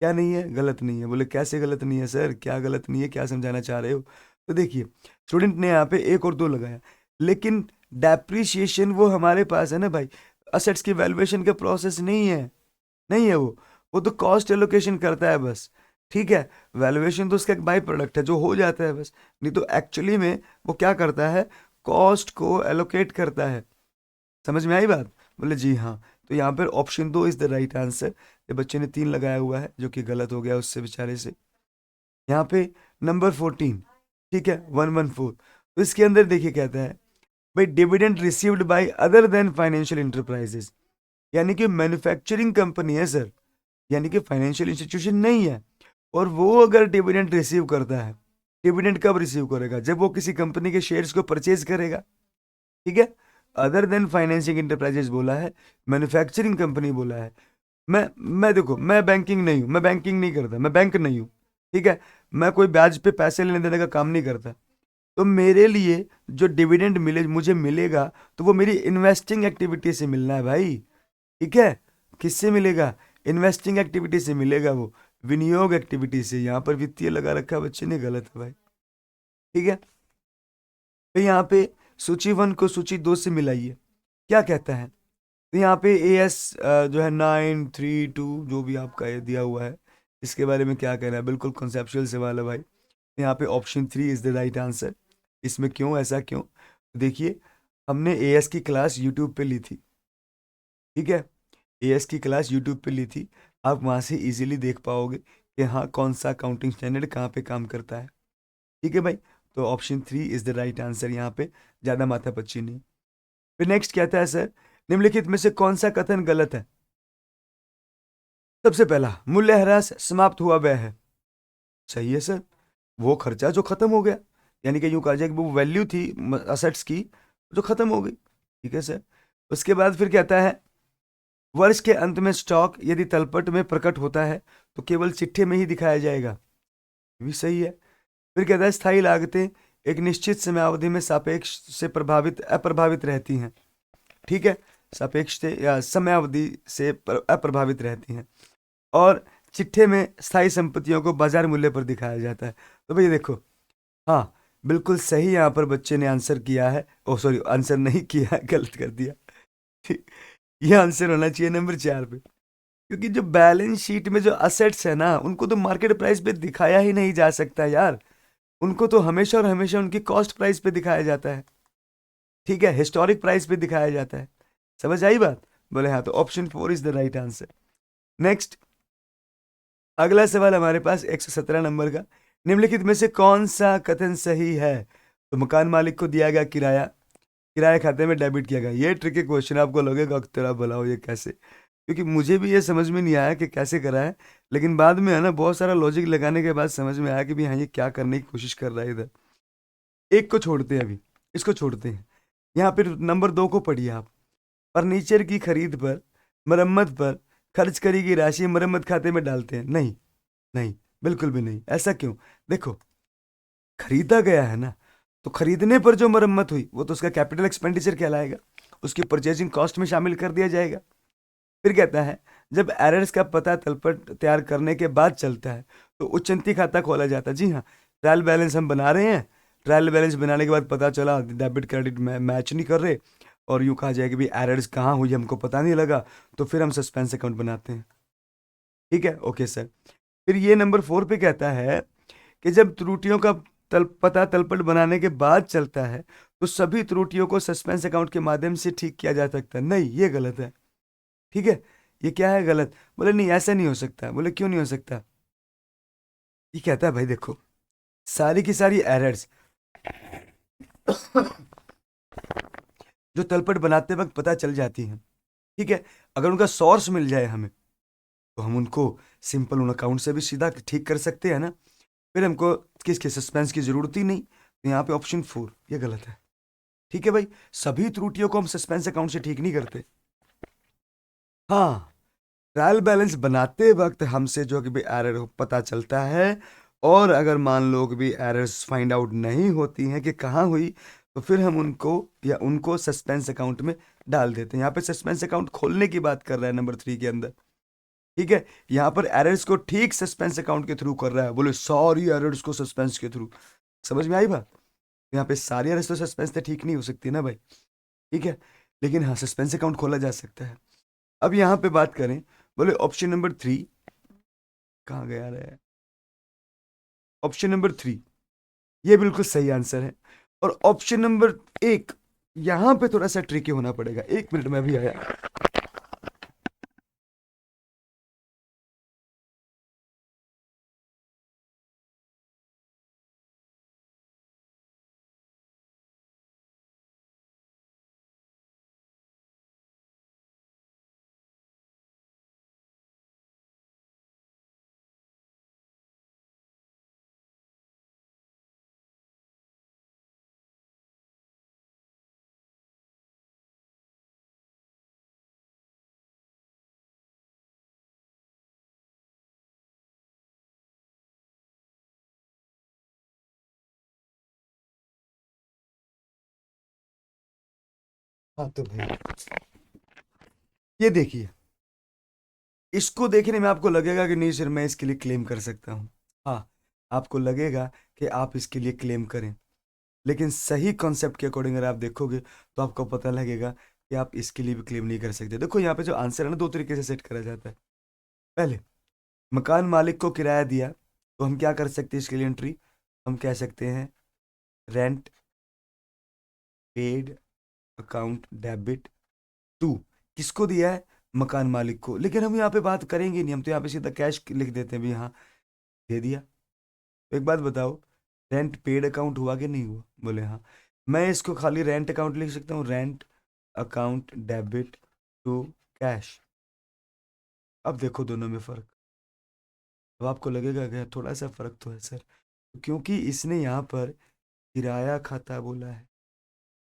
क्या नहीं है, गलत नहीं है। बोले कैसे गलत नहीं है सर, क्या गलत नहीं है, क्या समझाना चाह रहे हो? तो देखिए, स्टूडेंट ने यहाँ पे 1 और 2 लगाया, लेकिन डेप्रिसिएशन वो हमारे पास है ना भाई, असेट्स की वैल्यूएशन का प्रोसेस नहीं है, नहीं है वो तो कॉस्ट एलोकेशन करता है बस। ठीक है, वैल्यूएशन तो उसका एक बाई प्रोडक्ट है जो हो जाता है बस, नहीं तो एक्चुअली में वो क्या करता है, कॉस्ट को एलोकेट करता है। समझ में आई बात? बोले जी हाँ। तो यहाँ पर option 2 is the right answer. ये बच्चे ने 3 लगाया हुआ है जो कि गलत हो गया उससे बेचारे से। यहाँ पे नंबर 14, ठीक है 114, तो इसके अंदर देखिए कहता है भाई dividend received by other than financial enterprises, यानी कि मैन्युफैक्चरिंग कंपनी है सर, यानी कि फाइनेंशियल इंस्टीट्यूशन नहीं है, और वो अगर डिविडेंड रिसीव करता है, डिविडेंड कब रिसीव करेगा, जब वो किसी कंपनी के शेयर्स को परचेज करेगा। ठीक है, अदर देन फाइनेंसिंग इंटरप्राइजेस बोला है, मैन्युफैक्चरिंग कंपनी बोला है। मैं देखो, मैं बैंकिंग नहीं हूँ, मैं बैंकिंग नहीं करता, मैं बैंक नहीं हूँ। ठीक है, मैं कोई ब्याज पे पैसे लेने देने का काम नहीं करता। तो मेरे लिए जो डिविडेंड मिले, मुझे मिलेगा, तो वो मेरी इन्वेस्टिंग एक्टिविटी से मिलना है भाई। ठीक है, किससे मिलेगा, इन्वेस्टिंग एक्टिविटी से मिलेगा, वो विनियोग एक्टिविटी से। यहाँ पर वित्तीय लगा रखा है बच्चे ने, गलत है भाई। ठीक है, तो यहाँ पे सूची 1 को सूची 2 से मिलाइए, क्या कहता है? तो यहाँ पे AS जो है 932 जो भी आपका ये दिया हुआ है, इसके बारे में क्या कहना है? बिल्कुल कॉन्सेप्चुअल सवाल है भाई। तो यहाँ पे option 3 is the right answer. इसमें क्यों, ऐसा क्यों? देखिए, हमने AS की क्लास यूट्यूब पे ली थी। ठीक है, AS की क्लास यूट्यूब पे ली थी, आप वहाँ से इजीली देख पाओगे कि हाँ कौन सा अकाउंटिंग स्टैंडर्ड कहाँ पे काम करता है। ठीक है भाई, तो option 3 is the right answer, यहाँ पे ज़्यादा माथापच्ची नहीं। फिर नेक्स्ट कहता है सर, निम्नलिखित में से कौन सा कथन गलत है? सबसे पहला, मूल्यह्रास समाप्त हुआ वह है, सही है सर, वो खर्चा जो खत्म हो गया, यानी कि यूं कहा जाए कि वो वैल्यू थी असेट्स की जो खत्म हो गई। ठीक है सर। उसके बाद फिर कहता है, वर्ष के अंत में स्टॉक यदि तलपट में प्रकट होता है तो केवल चिट्ठे में ही दिखाया जाएगा, ये भी सही है। फिर कहता है, स्थायी लागतें एक निश्चित समयावधि में सापेक्ष से अप्रभावित रहती हैं। ठीक है, सापेक्ष से या समयावधि से अप्रभावित रहती हैं, और चिट्ठे में स्थायी संपत्तियों को बाजार मूल्य पर दिखाया जाता है। तो भैया देखो, हाँ बिल्कुल सही यहाँ पर बच्चे ने आंसर किया है, ओ सॉरी आंसर नहीं किया है, गलत कर दिया। ठीक, ये आंसर होना चाहिए नंबर 4 पे, क्योंकि जो बैलेंस शीट में जो असेट्स है ना, उनको तो मार्केट प्राइस पे दिखाया ही नहीं जा सकता यार, उनको तो हमेशा और हमेशा उनकी कॉस्ट प्राइस पे दिखाया जाता है। ठीक है, हिस्टोरिक प्राइस पे दिखाया जाता है। समझ आई बात? बोले हाँ, तो option 4 is the right answer. Next, अगला सवाल हमारे पास 117 नंबर का। निम्नलिखित में से कौन सा कथन सही है? तो मकान मालिक को दिया गया किराया किराए खाते में डेबिट किया गया। ये ट्रिकी क्वेश्चन, आपको लगेगा कि तेरा भला हो ये कैसे, क्योंकि मुझे भी ये समझ में नहीं आया कि कैसे करा है, लेकिन बाद में है ना बहुत सारा लॉजिक लगाने के बाद समझ में आया कि भी हाँ ये क्या करने की कोशिश कर रहा है इधर। एक को छोड़ते हैं, अभी इसको छोड़ते हैं। यहाँ पर नंबर 2 को पढ़िए आप। फर्नीचर की खरीद पर, मरम्मत पर खर्च करी गई राशि मरम्मत खाते में डालते हैं? नहीं, नहीं, बिल्कुल भी नहीं। ऐसा क्यों? देखो, खरीदा गया है ना, तो खरीदने पर जो मरम्मत हुई वो तो उसका कैपिटल एक्सपेंडिचर कहलाएगा, उसकी परचेजिंग कॉस्ट में शामिल कर दिया जाएगा। फिर कहता है जब एरर्स का पता तलपट तैयार करने के बाद चलता है तो उच्चंती खाता खोला जाता है। जी हाँ, ट्रायल बैलेंस हम बना रहे हैं, ट्रायल बैलेंस बनाने के बाद पता चला डेबिट क्रेडिट मैच नहीं कर रहे, और यूँ कहा जाए कि भाई एरर्स कहाँ हुई हमको पता नहीं लगा, तो फिर हम सस्पेंस अकाउंट बनाते हैं। ठीक है, ओके सर। फिर ये नंबर 4 पे कहता है कि जब त्रुटियों का पता तलपट बनाने के बाद चलता है तो सभी त्रुटियों को सस्पेंस अकाउंट के माध्यम से ठीक किया जा सकता है। नहीं, ये गलत है। ठीक है, ये क्या है गलत? बोले नहीं, ऐसा नहीं हो सकता। बोले क्यों नहीं हो सकता? ये कहता है भाई देखो, सारी की सारी एरर्स जो तलपट बनाते वक्त पता चल जाती हैं, ठीक है, अगर उनका सोर्स मिल जाए हमें तो हम उनको सिंपल उन अकाउंट से भी सीधा ठीक कर सकते हैं ना। फिर हमको किसके सस्पेंस की जरूरत ही नहीं। तो यहाँ पे ऑप्शन 4 ये गलत है। ठीक है भाई, सभी त्रुटियों को हम सस्पेंस अकाउंट से ठीक नहीं करते। हाँ, ट्रायल बैलेंस बनाते वक्त हमसे जो कि भी एरर पता चलता है, और अगर मान लो कि भी एरर्स फाइंड आउट नहीं होती हैं कि कहाँ हुई, तो फिर हम उनको या उनको सस्पेंस अकाउंट में डाल देते हैं। यहाँ पे सस्पेंस अकाउंट खोलने की बात कर रहा है नंबर 3 के अंदर। ठीक है, यहाँ पर एरर्स को ठीक सस्पेंस अकाउंट के थ्रू कर रहा है। बोले सॉरी एरर्स को सस्पेंस के थ्रू, समझ में आई बात? यहाँ पे सारी एरर्स तो सस्पेंस से ठीक नहीं हो सकती ना भाई। ठीक है, लेकिन हाँ सस्पेंस अकाउंट खोला जा सकता है। अब यहाँ पे बात करें, बोले ऑप्शन नंबर 3 कहाँ गया रहा है? ऑप्शन नंबर 3 ये बिल्कुल सही आंसर है। और ऑप्शन नंबर 1 यहाँ पे थोड़ा सा ट्रिकी होना पड़ेगा। 1 मिनट में भी आया। हाँ तो भाई ये देखिए, इसको देखने में आपको लगेगा कि नहीं सर मैं इसके लिए क्लेम कर सकता हूँ। हाँ, आपको लगेगा कि आप इसके लिए क्लेम करें, लेकिन सही कॉन्सेप्ट के अकॉर्डिंग अगर आप देखोगे तो आपको पता लगेगा कि आप इसके लिए भी क्लेम नहीं कर सकते। देखो यहाँ पे जो आंसर है ना, 2 तरीके से सेट करा जाता है। पहले, मकान मालिक को किराया दिया तो हम क्या कर सकते हैं इसके लिए एंट्री? हम कह सकते हैं rent paid account debit to, किसको दिया है? मकान मालिक को। लेकिन हम यहाँ पे बात करेंगे नहीं, हम तो यहाँ पे सीधा कैश लिख देते हैं भी हाँ दे दिया। तो एक बात बताओ, रेंट पेड अकाउंट हुआ कि नहीं हुआ? बोले हाँ। मैं इसको खाली रेंट अकाउंट लिख सकता हूँ, rent account debit to cash. अब देखो दोनों में फर्क, अब आपको लगेगा कि थोड़ा सा फर्क तो है सर, क्योंकि इसने यहाँ पर किराया खाता बोला है,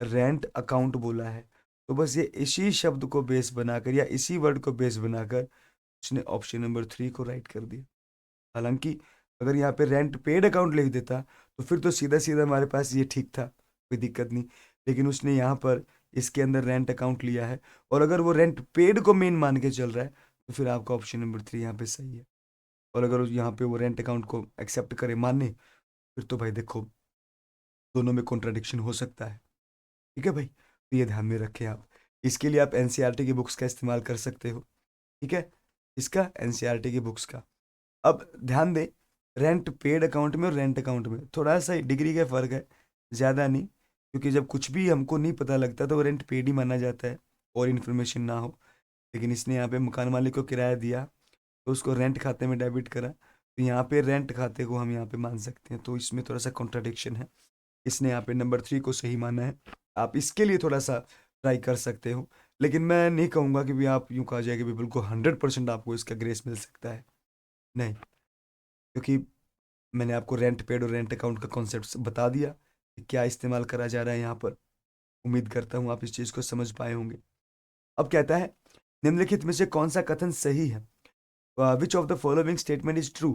रेंट अकाउंट बोला है, तो बस ये इसी शब्द को बेस बनाकर या इसी वर्ड को बेस बनाकर उसने ऑप्शन नंबर 3 को राइट कर दिया। हालांकि अगर यहाँ पे रेंट पेड अकाउंट लिख देता तो फिर तो सीधा सीधा हमारे पास ये ठीक था, कोई दिक्कत नहीं। लेकिन उसने यहाँ पर इसके अंदर रेंट अकाउंट लिया है, और अगर वो रेंट पेड को मेन मान के चल रहा है तो फिर आपका ऑप्शन नंबर 3 यहाँ पे सही है। और अगर यहाँ पे वो रेंट अकाउंट को एक्सेप्ट करे, माने, फिर तो भाई देखो दोनों में कॉन्ट्राडिक्शन हो सकता है। ठीक है भाई, तो ये ध्यान में रखें आप। इसके लिए आप एनसीईआरटी की बुक्स का इस्तेमाल कर सकते हो। ठीक है, इसका एनसीईआरटी की बुक्स का। अब ध्यान दें, रेंट पेड अकाउंट में और रेंट अकाउंट में थोड़ा सा डिग्री का फर्क है, ज़्यादा नहीं, क्योंकि जब कुछ भी हमको नहीं पता लगता तो रेंट पेड ही माना जाता है, और इन्फॉर्मेशन ना हो, लेकिन इसने यहाँ पे मकान मालिक को किराया दिया तो उसको रेंट खाते में डेबिट करा, तो यहाँ पे रेंट खाते को हम यहाँ पे मान सकते हैं, तो इसमें थोड़ा सा कॉन्ट्राडिक्शन है। इसने यहाँ पे नंबर 3 को सही माना है। आप इसके लिए थोड़ा सा ट्राई कर सकते हो, लेकिन मैं नहीं कहूँगा कि भी आप यूँ कहा जाए कि भी बिल्कुल 100% आपको इसका ग्रेस मिल सकता है, नहीं, क्योंकि मैंने आपको रेंट पेड और रेंट अकाउंट का कॉन्सेप्ट बता दिया कि क्या इस्तेमाल करा जा रहा है यहाँ पर। उम्मीद करता हूँ आप इस चीज़ को समझ पाए होंगे। अब कहता है निम्नलिखित में से कौन सा कथन सही है, which of the following statement is true.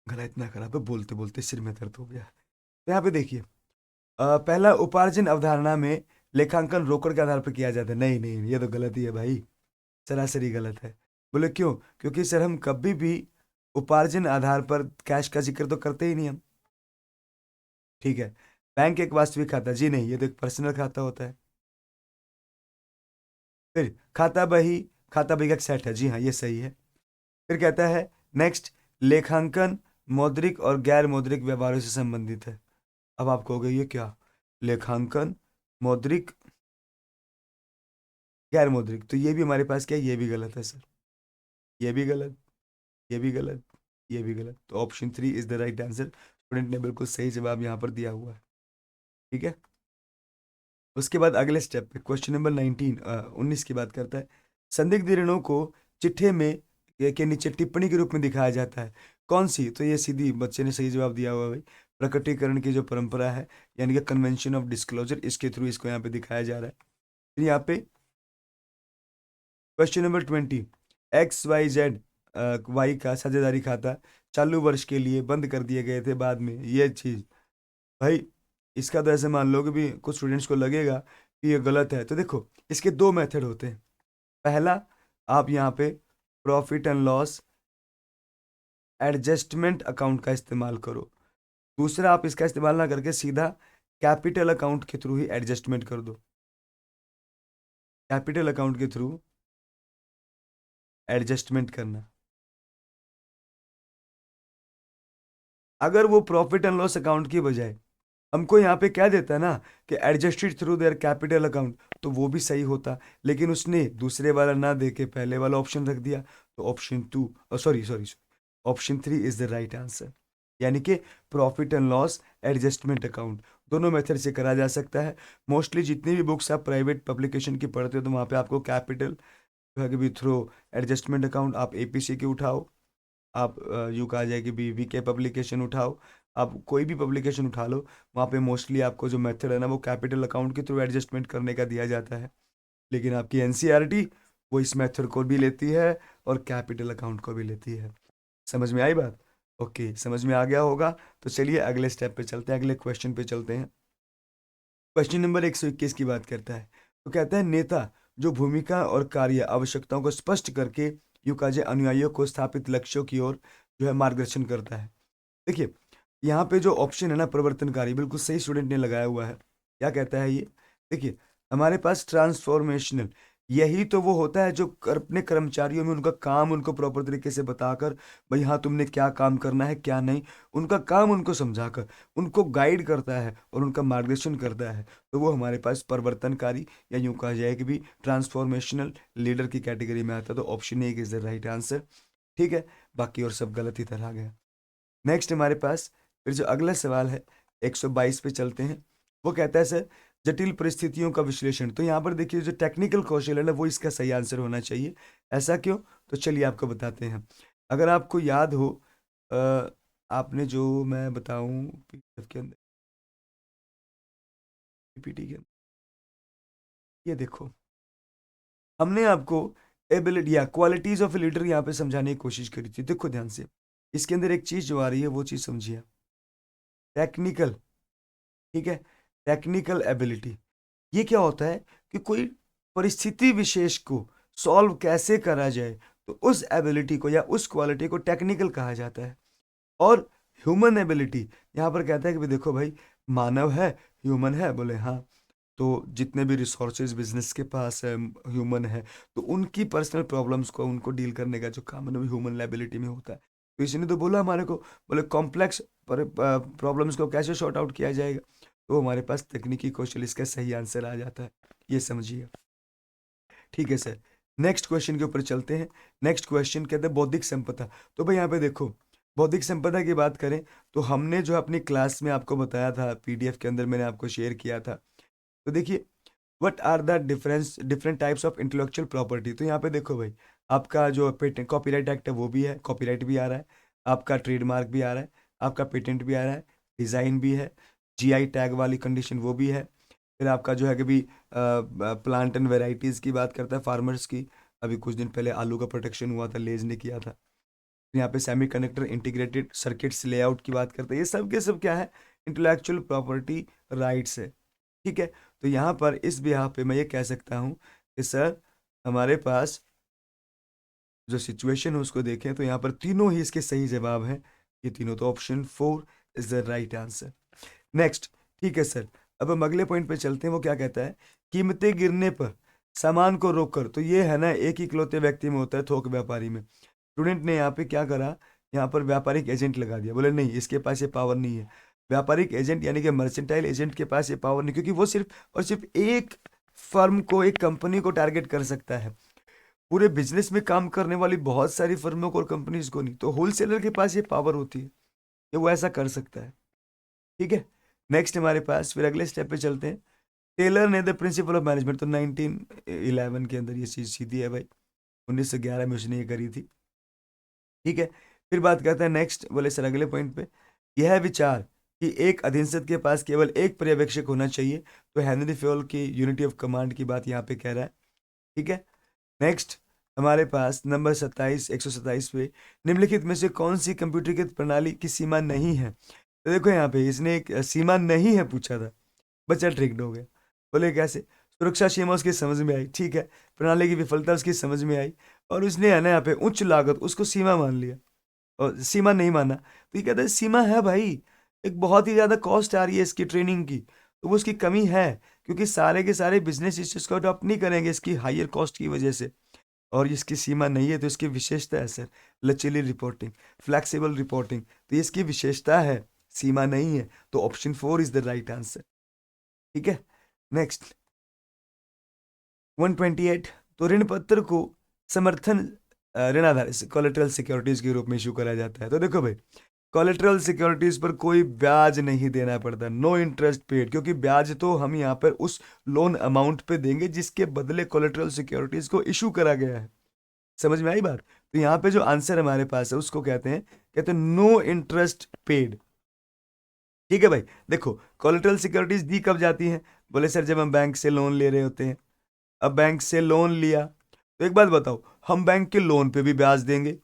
गला इतना खराब है, बोलते बोलते सिर में दर्द हो गया। तो यहाँ पे देखिए, पहला, उपार्जन अवधारणा में लेखांकन रोकड़ के आधार पर किया जाता है। नहीं नहीं, ये तो गलत ही है भाई, सरासरी गलत है। बोले क्यों? क्योंकि सर हम कभी भी उपार्जन आधार पर कैश का जिक्र तो करते ही नहीं हम, ठीक है। बैंक एक वास्तविक खाता, जी नहीं, ये तो एक पर्सनल खाता होता है। फिर खाता बही का एक सेट है, जी हाँ ये सही है। फिर कहता है नेक्स्ट, लेखांकन मौद्रिक और गैर मौद्रिक व्यवहारों से संबंधित है। अब आप कहोगे ये क्या, लेखांकन मौद्रिक गैर मौद्रिक, तो ये भी हमारे पास क्या है, ये भी गलत है सर, ये भी गलत, ये भी गलत, ये भी गलत। तो option 3 is the right answer. Student ने बिल्कुल सही जवाब यहाँ पर दिया हुआ है, ठीक है। उसके बाद अगले स्टेप पे क्वेश्चन नंबर 19 की बात करता है। संदिग्ध ऋणों को चिट्ठे में के नीचे टिप्पणी के रूप में दिखाया जाता है, कौन सी? तो ये सीधी बच्चे ने सही जवाब दिया हुआ है भाई, प्रकटीकरण की जो परंपरा है, यानी कि कन्वेंशन ऑफ डिस्क्लोजर, इसके थ्रू इसको यहाँ पे दिखाया जा रहा है। फिर यहाँ पे क्वेश्चन नंबर 20, XYZ वाई का साझेदारी खाता चालू वर्ष के लिए बंद कर दिए गए थे बाद में, ये चीज भाई, इसका तो ऐसे मान लो कि भी कुछ स्टूडेंट्स को लगेगा कि ये गलत है। तो देखो इसके दो मेथड होते हैं। पहला, आप यहाँ पे profit and loss adjustment account का इस्तेमाल करो। दूसरा, आप इसका इस्तेमाल ना करके सीधा कैपिटल अकाउंट के थ्रू ही एडजस्टमेंट कर दो, कैपिटल अकाउंट के थ्रू एडजस्टमेंट करना। अगर वो प्रॉफिट एंड लॉस अकाउंट की बजाय हमको यहाँ पे क्या देता है ना कि adjusted through their capital account, तो वो भी सही होता, लेकिन उसने दूसरे वाला ना दे के पहले वाला ऑप्शन रख दिया। तो option 2, sorry sorry, option 3 is the right answer, यानी कि profit and loss adjustment account दोनों मेथड से करा जा सकता है। मोस्टली जितनी भी बुक्स आप प्राइवेट पब्लिकेशन की पढ़ते हो तो वहाँ पे आपको कैपिटल के भी थ्रू एडजस्टमेंट अकाउंट, आप एपीसी की उठाओ, आप यूँ कहा जाए कि वीके पब्लिकेशन उठाओ, आप कोई भी पब्लिकेशन उठा लो, वहाँ पे मोस्टली आपको जो मेथड है ना वो कैपिटल अकाउंट के थ्रू एडजस्टमेंट करने का दिया जाता है। लेकिन आपकी एनसीईआरटी वो इस मेथड को भी लेती है और कैपिटल अकाउंट को भी लेती है। समझ में आई बात? ओके, समझ में आ गया होगा। तो चलिए अगले स्टेप पे चलते हैं, अगले क्वेश्चन पे चलते हैं। क्वेश्चन नंबर 121 की बात करता है। तो कहता है नेता जो भूमिका और कार्य आवश्यकताओं को स्पष्ट करके यूँ कहा जाए अनुयायियों को स्थापित लक्ष्यों की ओर जो है मार्गदर्शन करता है। देखिए यहाँ पे जो ऑप्शन है ना प्रवर्तनकारी, बिल्कुल सही स्टूडेंट ने लगाया हुआ है। क्या कहता है ये? देखिए हमारे पास ट्रांसफॉर्मेशनल, यही तो वो होता है जो अपने कर्मचारियों में उनका काम उनको प्रॉपर तरीके से बताकर, भाई हाँ तुमने क्या काम करना है क्या नहीं, उनका काम उनको समझाकर उनको गाइड करता है और उनका मार्गदर्शन करता है, तो वो हमारे पास परिवर्तनकारी या यूँ कहा जाए कि भी ट्रांसफॉर्मेशनल लीडर की कैटेगरी में आता है। तो option A is the right answer, ठीक है। बाकी और सब गलत ही तरह गया। नेक्स्ट हमारे पास फिर जो अगला सवाल है 122 पे चलते हैं। वो कहता है सर जटिल परिस्थितियों का विश्लेषण। तो यहाँ पर देखिए जो टेक्निकल कौशल है ना वो इसका सही आंसर होना चाहिए। ऐसा क्यों? तो चलिए आपको बताते हैं। अगर आपको याद हो, अ, आपने जो मैं बताऊं पीडीएफ के अंदर, पीपीटी के अंदर, ये देखो हमने आपको एबिलिटी या क्वालिटीज ऑफ ए लीडर यहाँ पे समझाने की कोशिश करी थी। देखो ध्यान से, इसके अंदर एक चीज जो आ रही है वो चीज समझिए, टेक्निकल, ठीक है, टेक्निकल एबिलिटी। ये क्या होता है कि कोई परिस्थिति विशेष को सॉल्व कैसे करा जाए, तो उस एबिलिटी को या उस क्वालिटी को टेक्निकल कहा जाता है। और ह्यूमन एबिलिटी यहाँ पर कहता है कि भाई देखो भाई, मानव है, ह्यूमन है, बोले हाँ, तो जितने भी रिसोर्सेज बिजनेस के पास है, ह्यूमन है, तो उनकी पर्सनल प्रॉब्लम्स को उनको डील करने का जो काम है ना वो ह्यूमन एबिलिटी में होता है। तो इसी ने तो बोला हमारे को, बोले कॉम्प्लेक्स प्रॉब्लम्स को कैसे सॉर्ट आउट किया जाएगा, तो हमारे पास तकनीकी कौशल इसका सही आंसर आ जाता है, ये समझिए। ठीक है सर, नेक्स्ट क्वेश्चन के ऊपर चलते हैं। नेक्स्ट क्वेश्चन कहते हैं बौद्धिक संपदा। तो भाई यहाँ पे देखो, बौद्धिक संपदा की बात करें तो हमने जो अपनी क्लास में आपको बताया था, पीडीएफ के अंदर मैंने आपको शेयर किया था, तो देखिए what are the different types of intellectual property. तो यहाँ पे देखो भाई, आपका जो पेटेंट कॉपीराइट एक्ट है वो भी है, कॉपीराइट भी आ रहा है, आपका ट्रेडमार्क भी आ रहा है, आपका पेटेंट भी आ रहा है, डिज़ाइन भी है, जीआई टैग वाली कंडीशन वो भी है। फिर आपका जो है कि भी प्लांट एंड वेराइटीज़ की बात करता है, फार्मर्स की। अभी कुछ दिन पहले आलू का प्रोटेक्शन हुआ था, लेज ने किया था। यहाँ पे semi conductor integrated circuits layout की बात करते हैं। ये सब के सब क्या है, इंटेलेक्चुअल प्रॉपर्टी राइट्स है। ठीक है, तो यहाँ पर इस बिहार पे मैं ये कह सकता हूँ कि सर हमारे पास जो सिचुएशन है उसको देखें तो यहाँ पर तीनों ही इसके सही जवाब हैं। ये तीनों, तो option 4 is the right answer. Next, ठीक है सर, अब हम अगले पॉइंट पे चलते हैं। वो क्या कहता है, कीमतें गिरने पर सामान को रोककर। तो ये है ना, एक ही इकलौते व्यक्ति में होता है, थोक व्यापारी में। स्टूडेंट ने यहाँ पे क्या करा, यहाँ पर व्यापारिक एजेंट लगा दिया। बोले नहीं, इसके पास ये पावर नहीं है। व्यापारिक एजेंट यानी कि मर्चेंटाइल एजेंट के पास ये पावर नहीं, क्योंकि वो सिर्फ और सिर्फ एक फर्म को, एक कंपनी को टारगेट कर सकता है। पूरे बिजनेस में काम करने वाली बहुत सारी फर्मों को और कंपनीज को नहीं। तो होलसेलर के पास ये पावर होती है कि वो ऐसा कर सकता है। ठीक है, नेक्स्ट हमारे पास फिर अगले स्टेप पे चलते हैं। टेलर ने द प्रिंसिपल ऑफ मैनेजमेंट, तो 1911 के अंदर ये चीज़ सीधी है भाई, 1911 में उसने ये करी थी। ठीक है, फिर बात करते हैं नेक्स्ट। बोले सर अगले पॉइंट पे, यह विचार कि एक अधीनस्थ के पास केवल एक पर्यवेक्षक होना चाहिए, तो हेनरी फ्योल की यूनिटी ऑफ कमांड की बात यहाँ पे कह रहा है। ठीक है, नेक्स्ट हमारे पास नंबर 27, 127 पे, निम्नलिखित में से कौन सी कंप्यूटरीकृत प्रणाली की सीमा नहीं है। तो देखो यहाँ पे इसने एक सीमा नहीं है पूछा था, बच्चा ट्रिक्ड हो गया। बोले कैसे, सुरक्षा सीमा उसकी समझ में आई, ठीक है, प्रणाली की विफलता उसकी समझ में आई, और उसने है ना यहाँ पे उच्च लागत उसको सीमा मान लिया और सीमा नहीं माना। तो ये कहता है सीमा है भाई, एक बहुत ही ज़्यादा कॉस्ट आ रही है इसकी ट्रेनिंग की, तो वो उसकी कमी है, क्योंकि सारे के सारे बिजनेस इस चीज़ को अडॉप्ट नहीं करेंगे इसकी हायर कॉस्ट की वजह से। और इसकी सीमा नहीं है तो इसकी विशेषता है सर, लचीली रिपोर्टिंग, फ्लैक्सिबल रिपोर्टिंग। तो ये इसकी विशेषता है, सीमा नहीं है। तो option 4 is the right answer. ठीक है, नेक्स्ट 128, तो ऋण पत्र को समर्थन ऋणाधार कोलेटरल सिक्योरिटीज के रूप में इशू करा जाता है। तो देखो भाई, कोलेटरल सिक्योरिटीज पर कोई ब्याज नहीं देना पड़ता, नो इंटरेस्ट पेड, क्योंकि ब्याज तो हम यहाँ पर उस लोन अमाउंट पे देंगे जिसके बदले कोलेटरल सिक्योरिटीज को इशू करा गया है। समझ में आई बात। तो यहाँ पे जो आंसर हमारे पास है उसको कहते हैं नो इंटरेस्ट पेड। ठीक है भाई, देखो कोलेटरल सिक्योरिटीज दी कब जाती हैं, बोले सर जब हम बैंक से लोन ले रहे होते हैं। अब बैंक से लोन लिया, तो एक बात बताओ, हम बैंक के लोन पे भी ब्याज देंगे,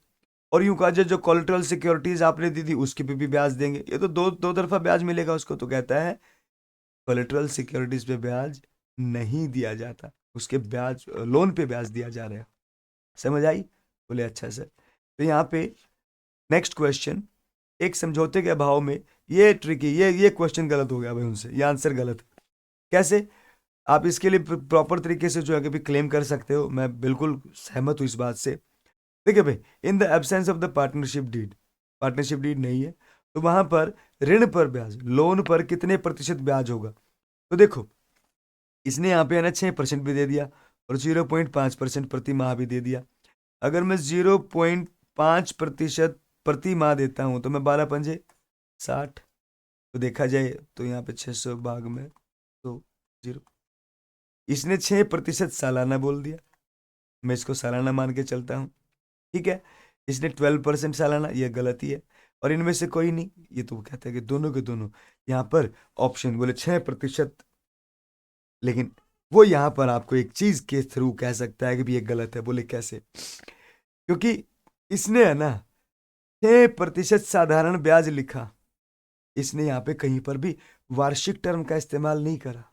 और यूं कहा जाए जो कोलेटरल सिक्योरिटीज आपने दी थी उसके पे भी ब्याज देंगे। ये तो दो दो तरफा ब्याज मिलेगा उसको। तो कहता है कोलेटरल सिक्योरिटीज पे ब्याज नहीं दिया जाता, उसके ब्याज लोन पे ब्याज दिया जा रहा है। समझ आई। बोले अच्छा सर। तो यहाँ पे नेक्स्ट क्वेश्चन, एक समझौते के अभाव में, ये ट्रिकी, ये क्वेश्चन गलत हो गया भाई उनसे, ये आंसर गलत है। कैसे, आप इसके लिए प्रॉपर तरीके से जो है कि भी क्लेम कर सकते हो, मैं बिल्कुल सहमत हूँ इस बात से। देखिए भाई, in the absence of the partnership deed, partnership deed नहीं है, तो वहां पर ऋण पर ब्याज, लोन पर कितने प्रतिशत ब्याज होगा। तो देखो इसने यहाँ पे है ना 6% भी दे दिया और 0.5% प्रति माह भी दे दिया। अगर मैं 0.5% प्रति माह देता हूँ तो मैं 12×5 = 60। तो देखा जाए तो यहाँ पे 600 भाग में तो 0। इसने 6% सालाना बोल दिया, मैं इसको सालाना मान के चलता हूँ। ठीक है, इसने 12% सालाना, ये गलती है। और इनमें से कोई नहीं, ये तो कहता है कि दोनों के दोनों। यहाँ पर ऑप्शन बोले 6%, लेकिन वो यहाँ पर आपको एक चीज के थ्रू कह सकता है कि भी ये गलत है। बोले कैसे, क्योंकि इसने है ना 6% साधारण ब्याज लिखा, इसने यहाँ पे कहीं पर भी वार्षिक टर्म का इस्तेमाल नहीं करा।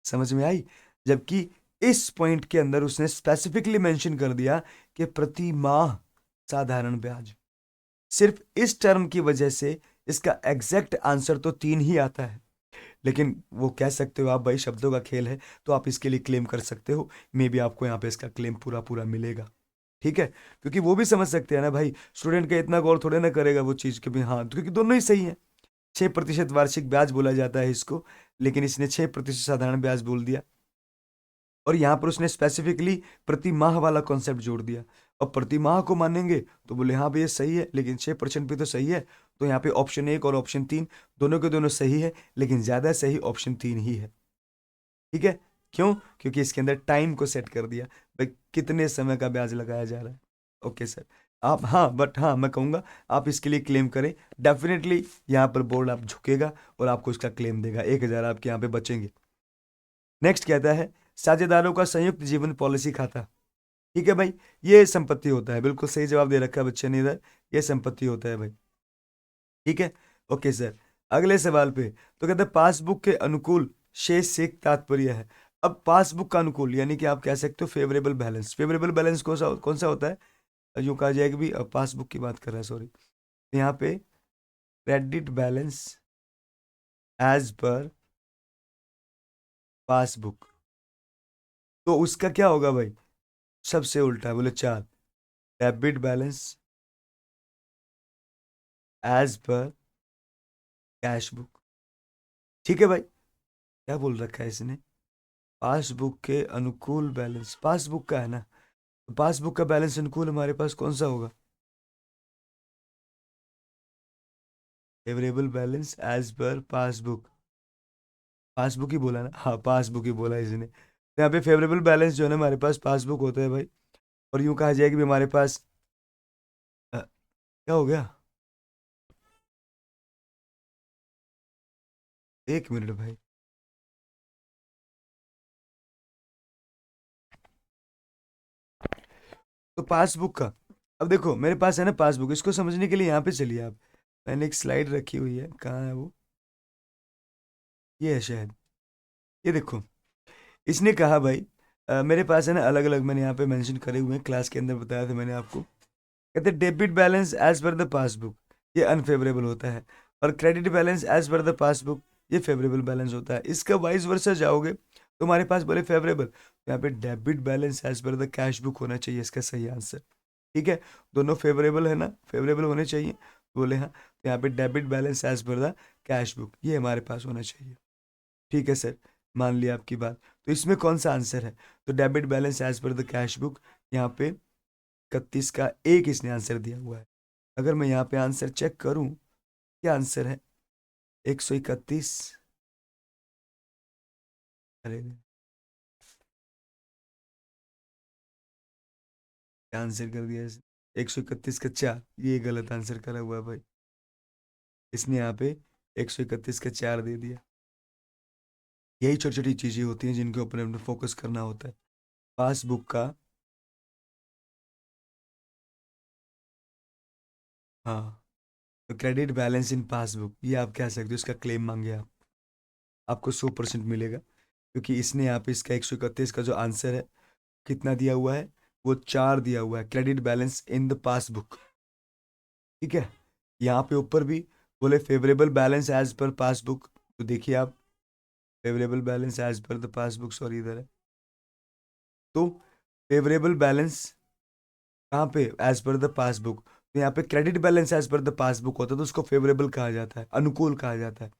समझ में आई। जबकि इस पॉइंट के अंदर उसने स्पेसिफिकली मेंशन कर दिया कि प्रति माह साधारण ब्याज। सिर्फ इस टर्म की वजह से इसका एग्जैक्ट आंसर तो 3 ही आता है, लेकिन वो कह सकते हो आप भाई, शब्दों का खेल है, तो आप इसके लिए क्लेम कर सकते हो। मे बी आपको यहाँ पे इसका क्लेम पूरा पूरा मिलेगा। ठीक है, क्योंकि वो भी समझ सकते हैं ना भाई, स्टूडेंट का इतना गौर थोड़े ना करेगा वो चीज़ के भी, हाँ, क्योंकि दोनों ही सही है। 6% वार्षिक ब्याज बोला जाता है इसको, लेकिन इसने 6% साधारण ब्याज बोल दिया। और यहाँ पर उसने स्पेसिफिकली प्रति माह वाला कॉन्सेप्ट जोड़ दिया। और प्रति माह को मानेंगे तो बोले हाँ भैया सही है, लेकिन 6% भी तो सही है। तो यहाँ पे ऑप्शन 1 और ऑप्शन 3 दोनों के दोनों सही है, लेकिन ज़्यादा सही ऑप्शन 3 ही है। ठीक है, क्यों? क्योंकि इसके अंदर टाइम को सेट कर दिया, भाई कितने समय का ब्याज लगाया जा रहा है। ओके सर, आप हाँ, बट हाँ मैं कहूँगा आप इसके लिए क्लेम करें, डेफिनेटली यहाँ पर बोर्ड आप झुकेगा और आपको इसका क्लेम देगा, 1,000 आपके यहाँ पे बचेंगे। नेक्स्ट कहता है साझेदारों का संयुक्त जीवन पॉलिसी खाता। ठीक है भाई, ये संपत्ति होता है, बिल्कुल सही जवाब दे रखा है बच्चे ने इधर, ये संपत्ति होता है भाई। ठीक है, ओके सर। अगले सवाल पे तो कहते हैं पासबुक के अनुकूल शेष से तात्पर्य है। अब पासबुक का अनुकूल यानी कि आप कह सकते हो फेवरेबल बैलेंस। फेवरेबल बैलेंस कौन सा होता है? यूं कहा जाए कि भी पासबुक की बात कर रहा है, सॉरी, यहाँ पे credit balance as per passbook, तो उसका क्या होगा भाई? सबसे उल्टा बोले 4, debit balance as per cash book. ठीक है भाई, क्या बोल रखा है इसने? पासबुक के अनुकूल बैलेंस, पासबुक का है ना, तो पासबुक का बैलेंस अनुकूल हमारे पास कौन सा होगा? Favourable balance as per passbook, passbook ही बोला ना, हाँ पासबुक ही बोला इसने। तो यहाँ पे फेवरेबल बैलेंस जो है ना हमारे पास पासबुक होता है भाई। और यूं कहा जाए कि भी हमारे पास क्या हो गया, 1 मिनट भाई। तो पासबुक का, अब देखो मेरे पास है ना पासबुक, इसको समझने के लिए यहाँ पे चलिए आप, मैंने एक स्लाइड रखी हुई है, कहाँ है वो, ये है शायद, ये देखो। इसने कहा भाई मेरे पास है ना अलग अलग, मैंने यहाँ पे मेंशन करे हुए हैं, क्लास के अंदर बताया था मैंने आपको। कहते debit balance as per the passbook ये अनफेवरेबल होता है, और credit balance as per the passbook ये फेवरेबल बैलेंस होता है। इसका वाइस वर्सा जाओगे तो हमारे पास बोले फेवरेबल, तो यहाँ पे debit balance as per the cash book होना चाहिए इसका सही आंसर। ठीक है, दोनों फेवरेबल है ना, फेवरेबल होने चाहिए, बोले हाँ, तो यहाँ पे debit balance as per the cash book ये हमारे पास होना चाहिए। ठीक है सर, मान लिया आपकी बात। तो इसमें कौन सा आंसर है? तो debit balance as per the cash book, यहाँ पे 31 का एक इसने आंसर दिया हुआ है। अगर मैं यहाँ पे आंसर चेक करूं, क्या आंसर है? 131, अरे क्या आंसर कर दिया इसने? 131 का 4, ये गलत आंसर करा हुआ है भाई, इसने यहाँ पे 131 का 4 दे दिया। यही छोटी छोटी चीजें होती हैं जिनके ऊपर हमें फोकस करना होता है। पासबुक का, हाँ, तो क्रेडिट बैलेंस इन पासबुक ये आप कह सकते हो, इसका क्लेम मांगे आप, आपको 100% मिलेगा, क्योंकि इसने यहाँ पे इसका 131 का जो आंसर है कितना दिया हुआ है, वो 4 दिया हुआ है, credit balance in the passbook. ठीक है, यहाँ पे ऊपर भी बोले favourable balance as per passbook, तो देखिए आप, favourable balance as per the passbook, sorry इधर है, तो फेवरेबल बैलेंस कहाँ पे? एज पर द पासबुक, तो यहाँ पे credit balance as per the passbook होता है, तो उसको फेवरेबल कहा जाता है, अनुकूल कहा जाता है।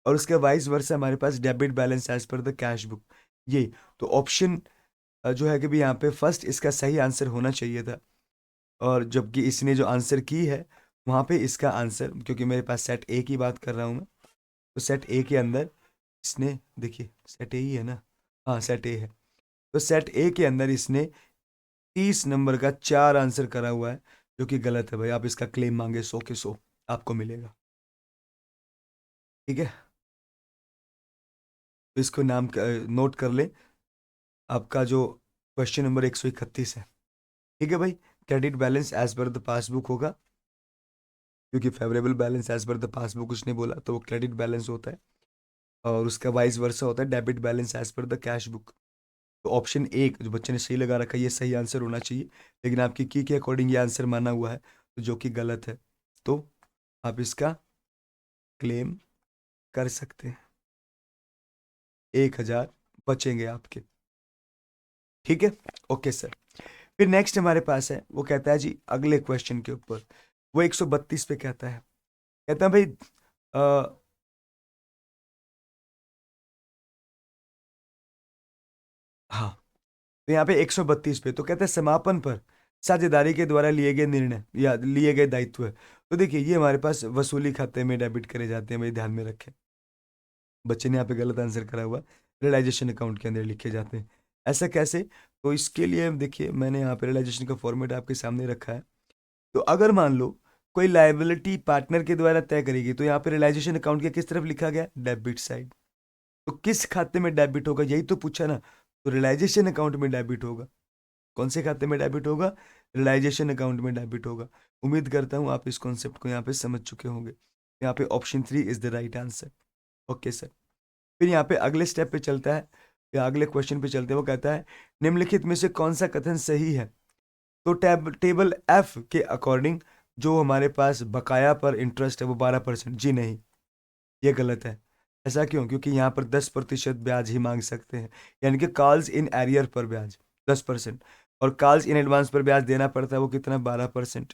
और उसके वाइस वर्सा हमारे पास debit balance as per the cash book, ये। तो ऑप्शन जो है कि भी यहाँ पे फर्स्ट इसका सही आंसर होना चाहिए था, और जबकि इसने जो आंसर की है वहाँ पे इसका आंसर, क्योंकि मेरे पास सेट ए की बात कर रहा हूँ मैं, तो सेट ए के अंदर इसने, देखिए सेट ए ही है ना, हाँ सेट ए है, तो सेट ए के अंदर इसने 30 नंबर का 4 आंसर करा हुआ है, जो कि गलत है भाई। आप इसका क्लेम मांगे 100 के 100 आपको मिलेगा। ठीक है, तो इसको नोट कर ले, आपका जो क्वेश्चन नंबर 131 है। ठीक है भाई, credit balance as per the passbook होगा, क्योंकि favourable balance as per the passbook उसने बोला, तो वो क्रेडिट बैलेंस होता है, और उसका वाइस वर्सा होता है debit balance as per the cash book. तो ऑप्शन एक जो बच्चे ने सही लगा रखा है ये सही आंसर होना चाहिए, लेकिन आपकी की के अकॉर्डिंग ये आंसर माना हुआ है, तो जो कि गलत है, तो आप इसका क्लेम कर सकते हैं, 1,000 बचेंगे आपके। ठीक है, ओके सर। फिर नेक्स्ट हमारे पास है, वो कहता है जी अगले क्वेश्चन के ऊपर, वो 132 पे कहता है, कहता है भाई अ, हाँ, तो यहाँ पे 132 पे तो कहते हैं समापन पर साझेदारी के द्वारा लिए गए निर्णय या लिए गए दायित्व। तो देखिए ये हमारे पास वसूली खाते में डेबिट करे जाते हैं भाई, ध्यान में रखें। बच्चे ने यहाँ पे गलत आंसर करा हुआ, रियलाइजेशन अकाउंट के अंदर लिखे जाते हैं। ऐसा कैसे? तो इसके लिए देखिए मैंने यहाँ पे रियलाइजेशन का फॉर्मेट आपके सामने रखा है। तो अगर मान लो कोई लायबिलिटी पार्टनर के द्वारा तय करेगी, तो यहाँ पे रियलाइजेशन अकाउंट के किस तरफ लिखा गया? Debit side. तो किस खाते में डेबिट होगा, यही तो पूछा ना। तो रियलाइजेशन अकाउंट में डेबिट होगा। कौन से खाते में डेबिट होगा? रियलाइजेशन अकाउंट में डेबिट होगा। उम्मीद करता हूँ आप इस कॉन्सेप्ट को यहाँ पे समझ चुके होंगे। यहाँ पे option 3 is the right answer. Okay sir. फिर यहाँ पे अगले स्टेप पे चलता है या अगले क्वेश्चन पे चलते हैं। वो कहता है निम्नलिखित में से कौन सा कथन सही है? तो टेबल एफ के अकॉर्डिंग जो हमारे पास बकाया पर इंटरेस्ट है वो 12%। जी नहीं, ये गलत है। ऐसा क्यों? क्योंकि यहाँ पर 10% ब्याज ही मांग सकते हैं, यानी कि कॉल्स इन एरियर पर ब्याज 10%, और कॉल्स इन एडवांस पर ब्याज देना पड़ता है, वो कितना? 12%।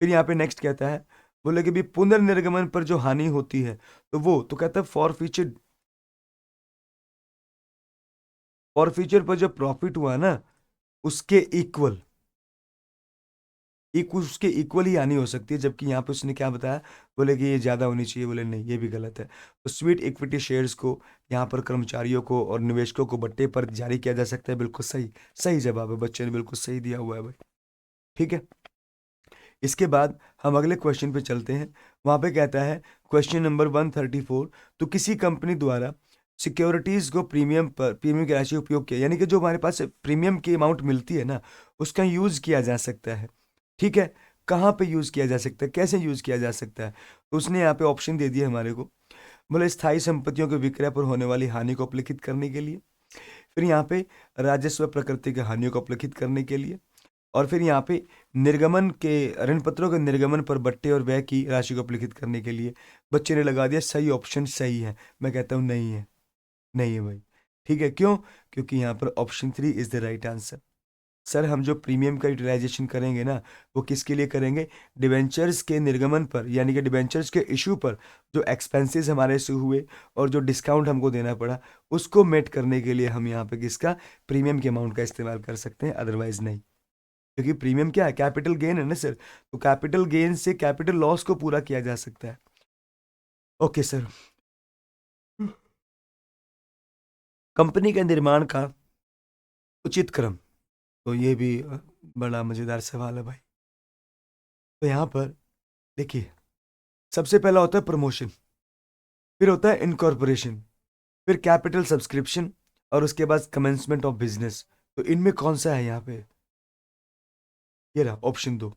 फिर यहाँ पे नेक्स्ट कहता है, बोले कि भी पुनर्निर्गमन पर जो हानि होती है तो वो तो कहता है फॉर फ्यूचर पर जो प्रॉफिट हुआ ना उसके इक्वल, उसके इक्वल ही हानि हो सकती है। जबकि यहाँ पे उसने क्या बताया? बोले कि ये ज़्यादा होनी चाहिए। बोले नहीं, ये भी गलत है। तो स्वीट इक्विटी शेयर्स को यहाँ पर कर्मचारियों को और निवेशकों को बट्टे पर जारी किया जा सकता है। बिल्कुल सही, सही जवाब है, बच्चे ने बिल्कुल सही दिया हुआ है भाई। ठीक है, इसके बाद हम अगले क्वेश्चन पे चलते हैं। वहाँ पे कहता है क्वेश्चन नंबर 134, तो किसी कंपनी द्वारा सिक्योरिटीज को प्रीमियम की राशि उपयोग किया, यानी कि जो हमारे पास प्रीमियम की अमाउंट मिलती है ना उसका यूज किया जा सकता है। ठीक है, कहाँ पे यूज किया जा सकता है, कैसे यूज किया जा सकता है? तो उसने यहाँ पे ऑप्शन दे दिया हमारे को। बोले स्थायी संपत्तियों के विक्रय पर होने वाली हानि को अपलिखित करने के लिए, फिर यहाँ पे राजस्व प्रकृति की हानियों को अपलिखित करने के लिए, और फिर यहाँ पे निर्गमन के ऋण पत्रों के निर्गमन पर बट्टे और व्यय की राशि को अपलिखित करने के लिए। बच्चे ने लगा दिया सही ऑप्शन सही है। मैं कहता हूँ नहीं है, नहीं है भाई। ठीक है, क्यों? क्योंकि यहाँ पर option 3 is the right answer. Sir हम जो प्रीमियम का यूटिलाइजेशन करेंगे ना वो किसके लिए करेंगे? डिबेंचर्स के निर्गमन पर, यानी कि डिबेंचर्स के इशू पर जो एक्सपेंसेस हमारे से हुए और जो डिस्काउंट हमको देना पड़ा उसको मेट करने के लिए हम यहाँ पे किसका? प्रीमियम के अमाउंट का इस्तेमाल कर सकते हैं, अदरवाइज नहीं। क्योंकि प्रीमियम क्या है? कैपिटल गेन है ना सर। तो कैपिटल गेन से कैपिटल लॉस को पूरा किया जा सकता है। Okay sir. कंपनी के निर्माण का उचित क्रम, तो ये भी बड़ा मजेदार सवाल है भाई। तो यहाँ पर देखिए सबसे पहला होता है प्रमोशन, फिर होता है इनकॉर्पोरेशन, फिर कैपिटल सब्सक्रिप्शन, और उसके बाद कमेंसमेंट ऑफ बिजनेस। तो इनमें कौन सा है यहाँ पे? ये रहा ऑप्शन 2,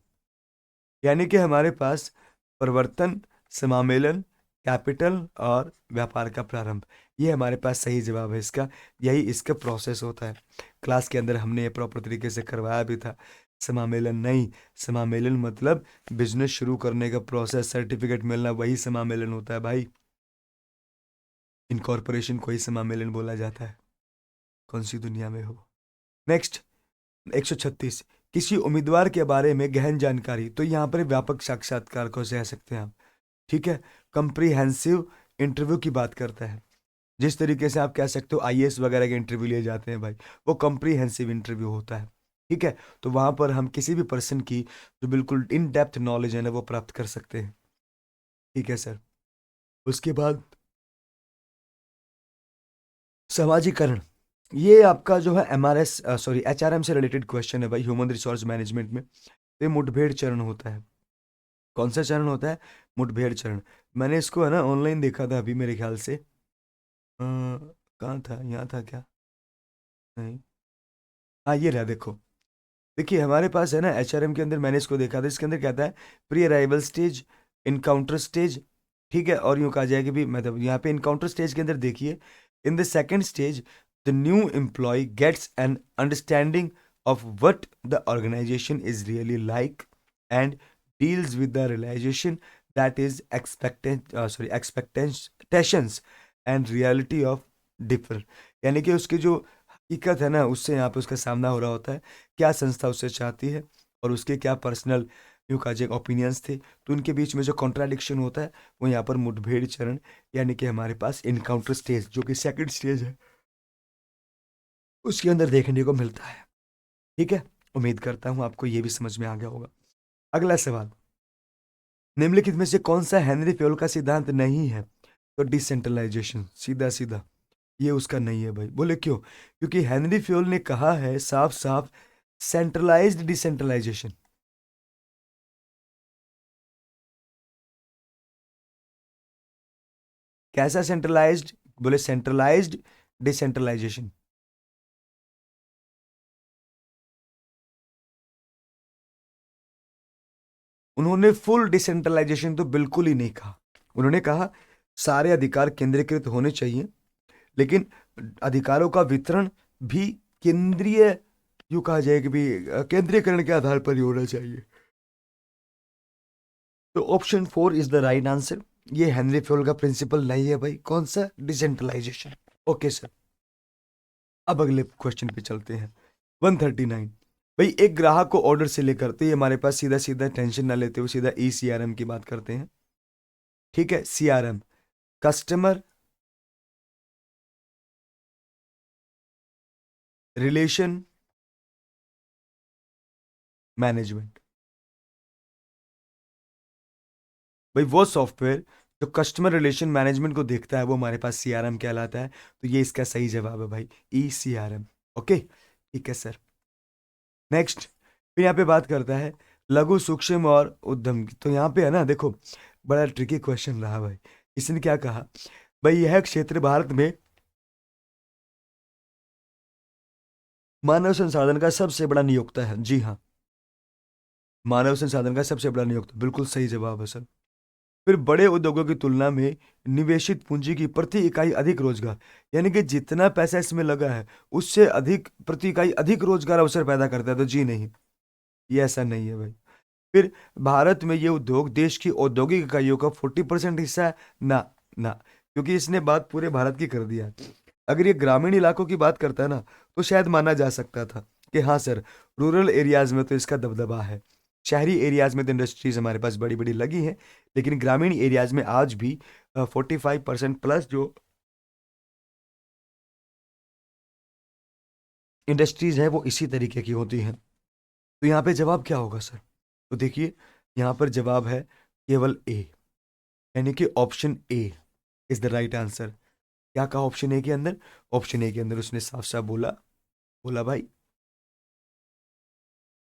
यानी कि हमारे पास परिवर्तन, समामेलन, कैपिटल और व्यापार का प्रारंभ। ये हमारे पास सही जवाब है इसका। यही इसका प्रोसेस होता है। क्लास के अंदर हमने ये प्रॉपर तरीके से करवाया भी था। समामेलन नहीं, समामेलन मतलब बिजनेस शुरू करने का प्रोसेस, सर्टिफिकेट मिलना, वही समामेलन होता है भाई। इनकॉर्पोरेशन को ही समामेलन बोला जाता है, कौन सी दुनिया में हो। नेक्स्ट 136, किसी उम्मीदवार के बारे में गहन जानकारी। तो यहाँ पर व्यापक साक्षात्कार को कह सकते हैं आप। ठीक है, कंप्रीहेंसिव इंटरव्यू की बात करता है। जिस तरीके से आप कह सकते हो आईएएस वगैरह के इंटरव्यू लिए जाते हैं भाई, वो कंप्रीहेंसिव इंटरव्यू होता है। ठीक है, तो वहां पर हम किसी भी पर्सन की जो बिल्कुल इन डेप्थ नॉलेज है ना वो प्राप्त कर सकते हैं। ठीक है सर। उसके बाद समाजीकरण, ये आपका जो है एमआरएस सॉरी एचआरएम से रिलेटेड क्वेश्चन है भाई, ह्यूमन रिसोर्स मैनेजमेंट में। ये मुठभेड़ चरण होता है। कौन सा चरण होता है? मुठभेड़ चरण। मैंने इसको है ना ऑनलाइन देखा था अभी मेरे ख्याल से। कहाँ था, यहाँ था क्या? नहीं, हाँ ये रहा देखो। देखिए हमारे पास है ना एचआरएम के अंदर मैंने इसको देखा था। इसके अंदर कहता है pre arrival stage, encounter stage. ठीक है, और यूँ कहा जाए कि भी मतलब यहाँ पे इनकाउंटर स्टेज के अंदर देखिए, in the second stage the new employee gets an understanding of what the organisation is really like and deals with the realisation that is expectations and reality of differ. यानी कि उसकी जो हकीकत है ना उससे यहाँ पे उसका सामना हो रहा होता है, क्या संस्था उससे चाहती है और उसके क्या पर्सनल यूँ कहा जाए ओपिनियंस थे। तो उनके बीच में जो कॉन्ट्राडिक्शन होता है वो यहाँ पर मुठभेड़ चरण, यानी कि हमारे पास इनकाउंटर स्टेज जो कि सेकंड स्टेज है। उसके अंदर देखने को मिलता है। ठीक है, उम्मीद करता हूं आपको ये भी समझ में आ गया होगा। अगला सवाल, निम्नलिखित में से कौन सा हेनरी फ्योल का सिद्धांत नहीं है? तो डिसेंट्रलाइजेशन, सीधा सीधा ये उसका नहीं है भाई। बोले क्यों? क्योंकि हेनरी फ्योल ने कहा है साफ साफ सेंट्रलाइज्ड डिसेंट्रलाइजेशन। कैसा सेंट्रलाइज्ड? बोले सेंट्रलाइज्ड डिसेंट्रलाइजेशन। उन्होंने फुल डिसेंट्रलाइजेशन तो बिल्कुल ही नहीं कहा। उन्होंने कहा सारे अधिकार केंद्रीकृत होने चाहिए, लेकिन अधिकारों का वितरण भी केंद्रीय, यूं कहा जाए कि भी केंद्रीयकरण के आधार पर ही होना चाहिए। तो option 4 is the right answer. ये हेनरी फ्योल का प्रिंसिपल नहीं है भाई। कौन सा? डिसेंट्रलाइजेशन। ओके सर, अब अगले क्वेश्चन पे चलते हैं। 139, भाई एक ग्राहक को ऑर्डर से लेकर, तो ये हमारे पास सीधा सीधा टेंशन ना लेते हुए सीधा ECRM की बात करते हैं। ठीक है, CRM, कस्टमर रिलेशन मैनेजमेंट। भाई वो सॉफ्टवेयर जो कस्टमर रिलेशन मैनेजमेंट को देखता है वो हमारे पास CRM कहलाता है। तो ये इसका सही जवाब है भाई, ECRM। ओके, ठीक है सर। नेक्स्ट, फिर यहाँ पे बात करता है लघु सूक्ष्म और उद्यम की। तो यहाँ पे है ना, देखो बड़ा ट्रिकी क्वेश्चन रहा भाई। इसने क्या कहा? भाई यह क्षेत्र भारत में मानव संसाधन का सबसे बड़ा नियोक्ता है। जी हाँ, मानव संसाधन का सबसे बड़ा नियोक्ता, बिल्कुल सही जवाब है सर। फिर बड़े उद्योगों की तुलना में निवेशित पूंजी की प्रति इकाई अधिक रोजगार, यानी कि जितना पैसा इसमें लगा है उससे अधिक प्रति इकाई अधिक रोजगार अवसर पैदा करता है। तो जी नहीं, ये ऐसा नहीं है भाई। फिर भारत में ये उद्योग देश की औद्योगिक इकाइयों का 40% हिस्सा है ना? ना, क्योंकि इसने बात पूरे भारत की कर दिया है। अगर ये ग्रामीण इलाकों की बात करता है ना, तो शायद माना जा सकता था कि हाँ सर, रूरल एरियाज में तो इसका दबदबा है। शहरी एरियाज में तो इंडस्ट्रीज हमारे पास बड़ी बड़ी लगी हैं, लेकिन ग्रामीण एरियाज में आज भी 45% प्लस जो इंडस्ट्रीज है वो इसी तरीके की होती हैं। तो यहाँ पे जवाब क्या होगा सर? तो देखिए, यहाँ पर जवाब है केवल ए, यानी कि option A is the right answer. क्या कहा ऑप्शन ए के अंदर? ऑप्शन ए के अंदर उसने साफ साफ बोला, बोला भाई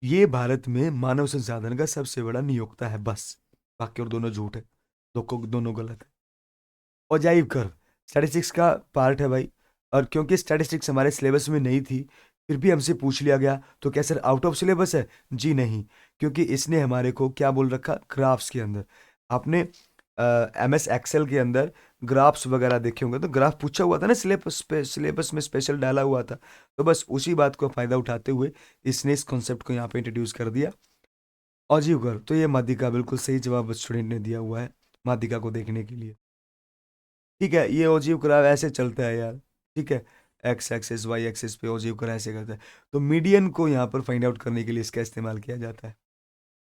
ये भारत में मानव संसाधन का सबसे बड़ा नियोक्ता है, बस। बाकी और दोनों झूठ है, दोनों गलत है। अजाइब कर्व स्टैटिस्टिक्स का पार्ट है भाई, और क्योंकि स्टैटिस्टिक्स हमारे सिलेबस में नहीं थी, फिर भी हमसे पूछ लिया गया, तो क्या सर आउट ऑफ सिलेबस है? जी नहीं, क्योंकि इसने हमारे को क्या बोल रखा, ग्राफ्स के अंदर। आपने MS Excel के अंदर ग्राफ्स वगैरह देखे होंगे, तो ग्राफ पूछा हुआ था ना सिलेबस में स्पेशल डाला हुआ था। तो बस उसी बात को फायदा उठाते हुए इसने इस कॉन्सेप्ट को यहाँ पे इंट्रोड्यूस कर दिया। अजीब गर्व, तो ये माध्यिका बिल्कुल सही जवाब स्टूडेंट ने दिया हुआ है माध्यिका को देखने के लिए। ठीक है, ये ओजीव कराव ऐसे चलता है यार। ठीक है, एक्स एक्सिस वाई एक्सिस पे ओजीव कराव ऐसे करता है। तो मीडियन को यहाँ पर फाइंड आउट करने के लिए इसका इस्तेमाल किया जाता है।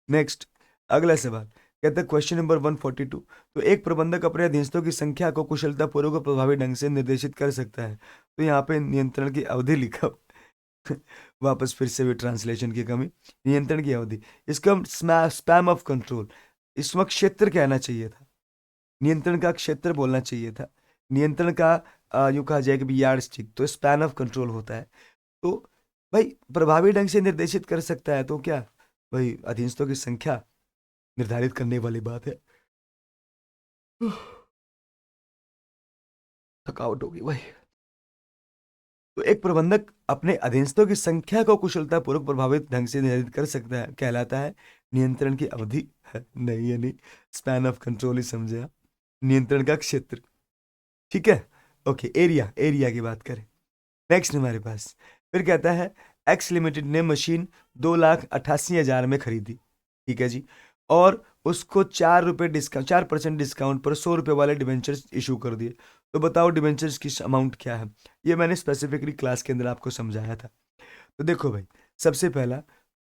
नेक्स्ट, अगला सवाल कहता है क्वेश्चन नंबर 142, तो एक प्रबंधक अपने अधीनस्थों की संख्या को कुशलतापूर्वक और प्रभावी ढंग से निर्देशित कर सकता है। तो यहाँ पे नियंत्रण की अवधि लिखा वापस फिर से भी ट्रांसलेशन की कमी। नियंत्रण की अवधि, इसका स्पैम ऑफ कंट्रोल, इस वक्त क्षेत्र कहना चाहिए था, नियंत्रण का क्षेत्र बोलना चाहिए था। नियंत्रण का यूं कहा जाए कि यार्ड स्टिक, तो स्पैन ऑफ कंट्रोल होता है। तो भाई प्रभावी ढंग से निर्देशित कर सकता है, तो क्या भाई अधीनस्थों की संख्या निर्धारित करने वाली बात है। थकावट होगी भाई। तो एक प्रबंधक अपने अधीनस्थों की संख्या को कुशलतापूर्वक प्रभावित ढंग से निर्धारित कर सकता है, कहलाता है नियंत्रण की अवधि है। नहीं है, नहीं, स्पैन ऑफ कंट्रोल ही समझे आप। नियंत्रण का क्षेत्र। ठीक है, ओके, एरिया, एरिया की बात करें। नेक्स्ट हमारे पास फिर कहता है एक्स लिमिटेड ने मशीन 2,88,000 में खरीदी। ठीक है जी, और उसको 4 रुपये डिस्काउंट, 4% डिस्काउंट पर 100 रुपये वाले डिबेंचर्स इशू कर दिए। तो बताओ डिबेंचर्स की अमाउंट क्या है? ये मैंने स्पेसिफिकली क्लास के अंदर आपको समझाया था। तो देखो भाई, सबसे पहला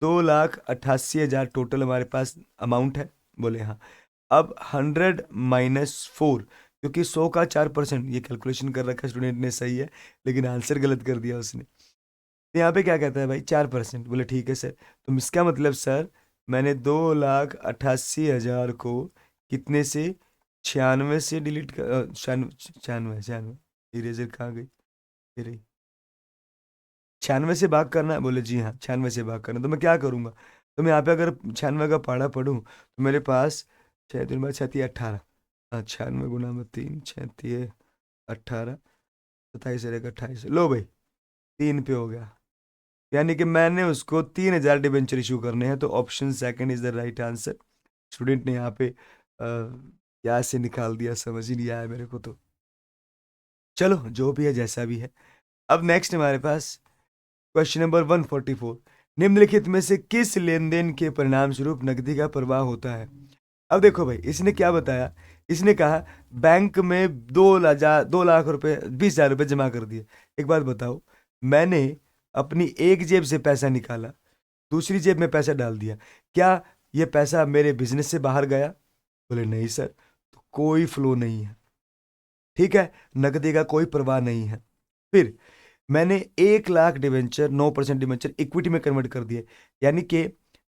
2,88,000 टोटल हमारे पास अमाउंट है। बोले हाँ। अब 100 - 4, क्योंकि 100 का 4%, ये कैलकुलेशन कर रखा स्टूडेंट ने, सही है, लेकिन आंसर गलत कर दिया उसने। तो यहाँ पे क्या कहता है भाई, 4%। बोले ठीक है सर। तो इसका मतलब सर, मैंने 2,88,000 को कितने से, 96 से डिलीट कर, 96, 96 इरेजर कहाँ गई, ये रही, 96 से भाग करना है। बोले जी हाँ, 96 से भाग करना। तो मैं क्या करूंगा, तो मैं यहाँ पे अगर 96 का पहाड़ा पढ़ूँ तो मेरे पास 6 दिन बाद 6×3 = 18। हाँ, 96 × 3 6×3 = 18, 27 रहेगा 28, लो भाई 3 पे हो गया। यानी कि मैंने उसको 3,000 डिबेंचर इशू करने हैं। तो option second is the right answer. Student ने यहाँ पे क्या से निकाल दिया, समझ ही नहीं आया मेरे को। तो चलो, जो भी है जैसा भी है। अब नेक्स्ट हमारे पास क्वेश्चन नंबर 144। निम्नलिखित में से किस लेन देन के परिणाम स्वरूप नकदी का प्रवाह होता है। अब देखो भाई, इसने क्या बताया, इसने कहा बैंक में 2 लाख रुपए, 20,000 रुपए जमा कर दिए। एक बात बताओ, मैंने अपनी एक जेब से पैसा निकाला, दूसरी जेब में पैसा डाल दिया, क्या ये पैसा मेरे बिजनेस से बाहर गया। बोले नहीं सर। तो कोई फ्लो नहीं है, ठीक है, नकदी का कोई प्रवाह नहीं है। फिर मैंने 1 लाख डिवेंचर, 9% डिवेंचर इक्विटी में कन्वर्ट कर दिए, यानी कि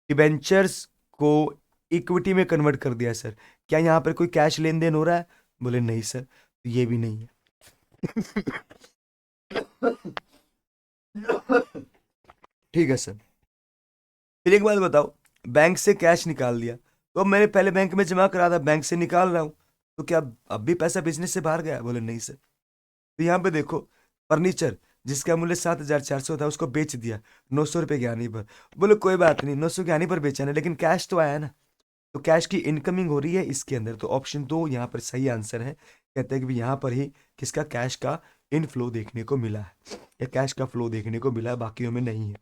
डिवेंचर्स को इक्विटी में कन्वर्ट कर दिया सर। क्या यहाँ पर कोई कैश लेन देन हो रहा है। बोले नहीं सर, तो ये भी नहीं है। ठीक है सर। फिर एक बात बताओ, बैंक से कैश निकाल दिया, तो अब मैंने पहले बैंक में जमा करा था, बैंक से निकाल रहा हूं, तो क्या अब भी पैसा बिजनेस से बाहर गया। बोले नहीं सर। तो यहाँ पे देखो, फर्नीचर जिसका मूल्य 7,400 था, उसको बेच दिया 900 रुपए की हानि पर। बोले कोई बात नहीं, 900 की हानि पर बेचा ना, लेकिन कैश तो आया है ना। तो कैश की इनकमिंग हो रही है इसके अंदर। तो ऑप्शन 2 यहाँ पर सही आंसर है। कहते हैं कि यहाँ पर ही किसका, कैश का इनफ्लो देखने को मिला है, या कैश का फ्लो देखने को मिला है, बाकियों में नहीं है।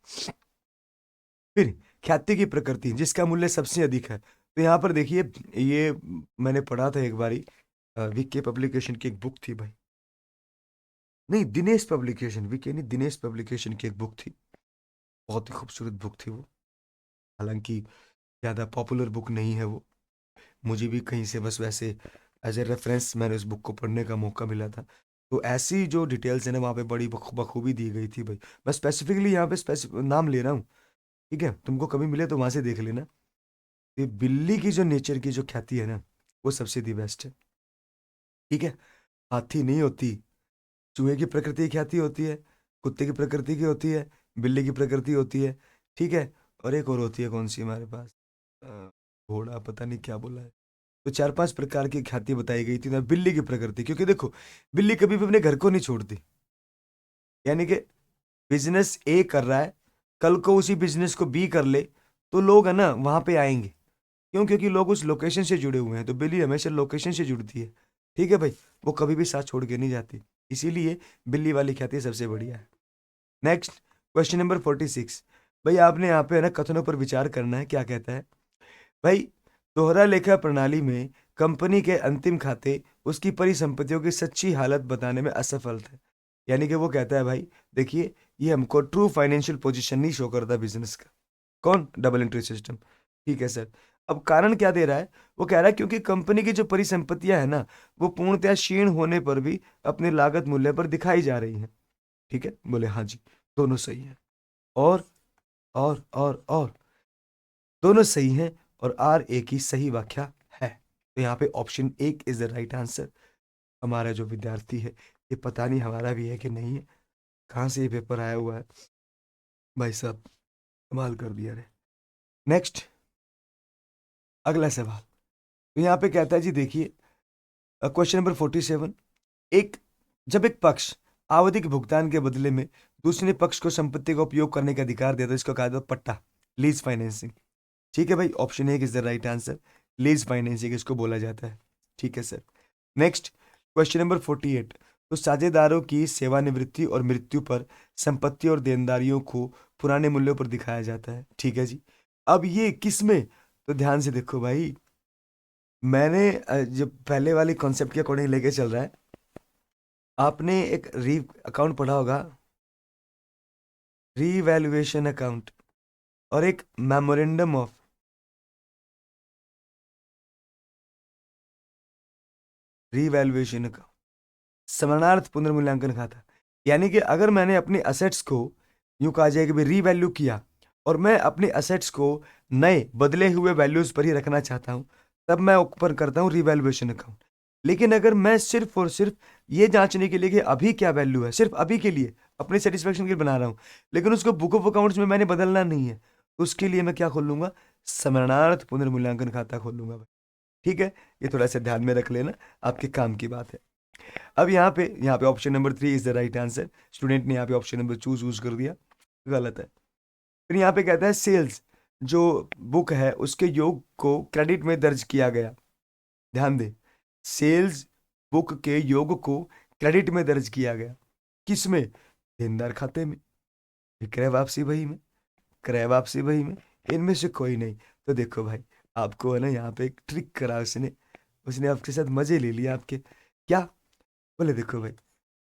फिर ख्याति की प्रकृति जिसका मूल्य सबसे अधिक है। तो यहाँ पर देखिए, ये मैंने पढ़ा था एक बारी, वीके पब्लिकेशन की एक बुक थी भाई, नहीं दिनेश पब्लिकेशन, वीके नहीं, दिनेश पब्लिकेशन की एक बुक थी। बहुत ही खूबसूरत बुक थी वो। हालांकि ज़्यादा पॉपुलर बुक नहीं है वो, मुझे भी कहीं से बस वैसे एज ए रेफरेंस मैंने उस बुक को पढ़ने का मौका मिला था। तो ऐसी जो डिटेल्स है ना, वहाँ पे बड़ी बखूबी दी गई थी भाई। मैं स्पेसिफिकली यहाँ पे नाम ले रहा हूँ, ठीक है, तुमको कभी मिले तो वहाँ से देख लेना। ये बिल्ली की जो नेचर की जो ख्याति है ना, वो सबसे दी बेस्ट है, ठीक है। हाथी नहीं होती, चूहे की प्रकृति की ख्याति होती है, कुत्ते की प्रकृति की होती है, बिल्ली की प्रकृति होती है, ठीक है। और एक और होती है, कौन सी हमारे पास, अ, घोड़ा, पता नहीं क्या बोला है। तो 4-5 प्रकार की ख्याति बताई गई थी ना बिल्ली की प्रकृति, क्योंकि देखो, बिल्ली कभी भी अपने घर को नहीं छोड़ती। यानी कि बिजनेस ए कर रहा है, कल को उसी बिजनेस को बी कर ले, तो लोग है ना वहां पे आएंगे। क्यों, क्योंकि लोग उस लोकेशन से जुड़े हुए हैं। तो बिल्ली हमेशा लोकेशन से जुड़ती है, ठीक है भाई, वो कभी भी साथ छोड़ के नहीं जाती। इसीलिए बिल्ली वाली ख्याति सबसे बढ़िया है। Next, question number 46। भाई आपने यहाँ पे है ना कथनों पर विचार करना है। क्या कहता है भाई, दोहरा लेखा प्रणाली में कंपनी के अंतिम खाते उसकी परिसंपत्तियों की सच्ची हालत बताने में असफल थे। यानी कि वो कहता है भाई, देखिए, ये हमको ट्रू फाइनेंशियल पोजीशन नहीं शो करता बिजनेस का। कौन, डबल एंट्री सिस्टम, ठीक है सर। अब कारण क्या दे रहा है, वो कह रहा है क्योंकि कंपनी की जो परिसंपत्तियां है ना, वो पूर्णतः क्षीण होने पर भी अपने लागत मूल्य पर दिखाई जा रही हैं, ठीक है। बोले हाँ जी, दोनों सही है। और और दोनों सही हैं, और आर ए की सही व्याख्या है। तो यहाँ पे option 1 is the right answer. हमारा जो विद्यार्थी है, ये पता नहीं हमारा भी है कि नहीं है, कहाँ से ये पेपर आया हुआ है भाई साहब, कमाल कर दिया रे। नेक्स्ट, अगला सवाल। तो यहाँ पे कहता है जी, देखिए, क्वेश्चन नंबर 47। एक जब एक पक्ष आवधिक भुगतान के बदले में दूसरे पक्ष को संपत्ति का उपयोग करने का अधिकार देता है, इसको कहा जाता है पट्टा, लीज फाइनेंसिंग, ठीक है भाई। Option 1 is the right answer, lease financing इसको बोला जाता है, ठीक है सर। Next, question number 48। तो साझेदारों की सेवानिवृत्ति और मृत्यु पर संपत्ति और देनदारियों को पुराने मूल्यों पर दिखाया जाता है, ठीक है जी। अब ये किस में, तो ध्यान से देखो भाई, मैंने जो पहले वाली कॉन्सेप्ट के अकॉर्डिंग लेके चल रहा है। आपने एक री अकाउंट पढ़ा होगा, रीवैल्यूएशन अकाउंट, और एक मेमोरेंडम ऑफ रीवैल्यूएशन अकाउंट, स्मरणार्थ पुनर्मूल्यांकन खाता। यानी कि अगर मैंने अपने असेट्स को यूं कहा जाए कि भाई रीवैल्यू किया, और मैं अपने असेट्स को नए बदले हुए वैल्यूज पर ही रखना चाहता हूं, तब मैं ओपन करता हूं रिवैल्यूएशन अकाउंट। लेकिन अगर मैं सिर्फ और सिर्फ ये जांचने के लिए कि अभी क्या वैल्यू है, सिर्फ अभी के लिए अपने सेटिस्फेक्शन के लिए बना रहा हूं, लेकिन उसको बुक ऑफ अकाउंट्स में मैंने बदलना नहीं है, तो उसके लिए मैं क्या खोल लूंगा? स्मरणार्थ पुनर्मूल्यांकन खाता खोल लूंगा भाई। ठीक है, ये थोड़ा सा ध्यान में रख लेना, आपके काम की बात है। अब यहाँ पे option number 3 is the right answer. Student ने यहाँ पे ऑप्शन नंबर चूज यूज कर दिया, गलत है। फिर यहाँ पे कहता है सेल्स जो बुक है उसके योग को क्रेडिट में दर्ज किया गया। ध्यान दे, सेल्स बुक के योग को क्रेडिट में दर्ज किया गया, किसमें? देनदार खाते में, क्रय वापसी बही में, क्रय वापसी बही में, इनमें से कोई नहीं। तो देखो भाई, आपको है ना यहाँ पे एक ट्रिक करा उसने, उसने आपके साथ मजे ले लिए आपके। क्या? बोले देखो भाई,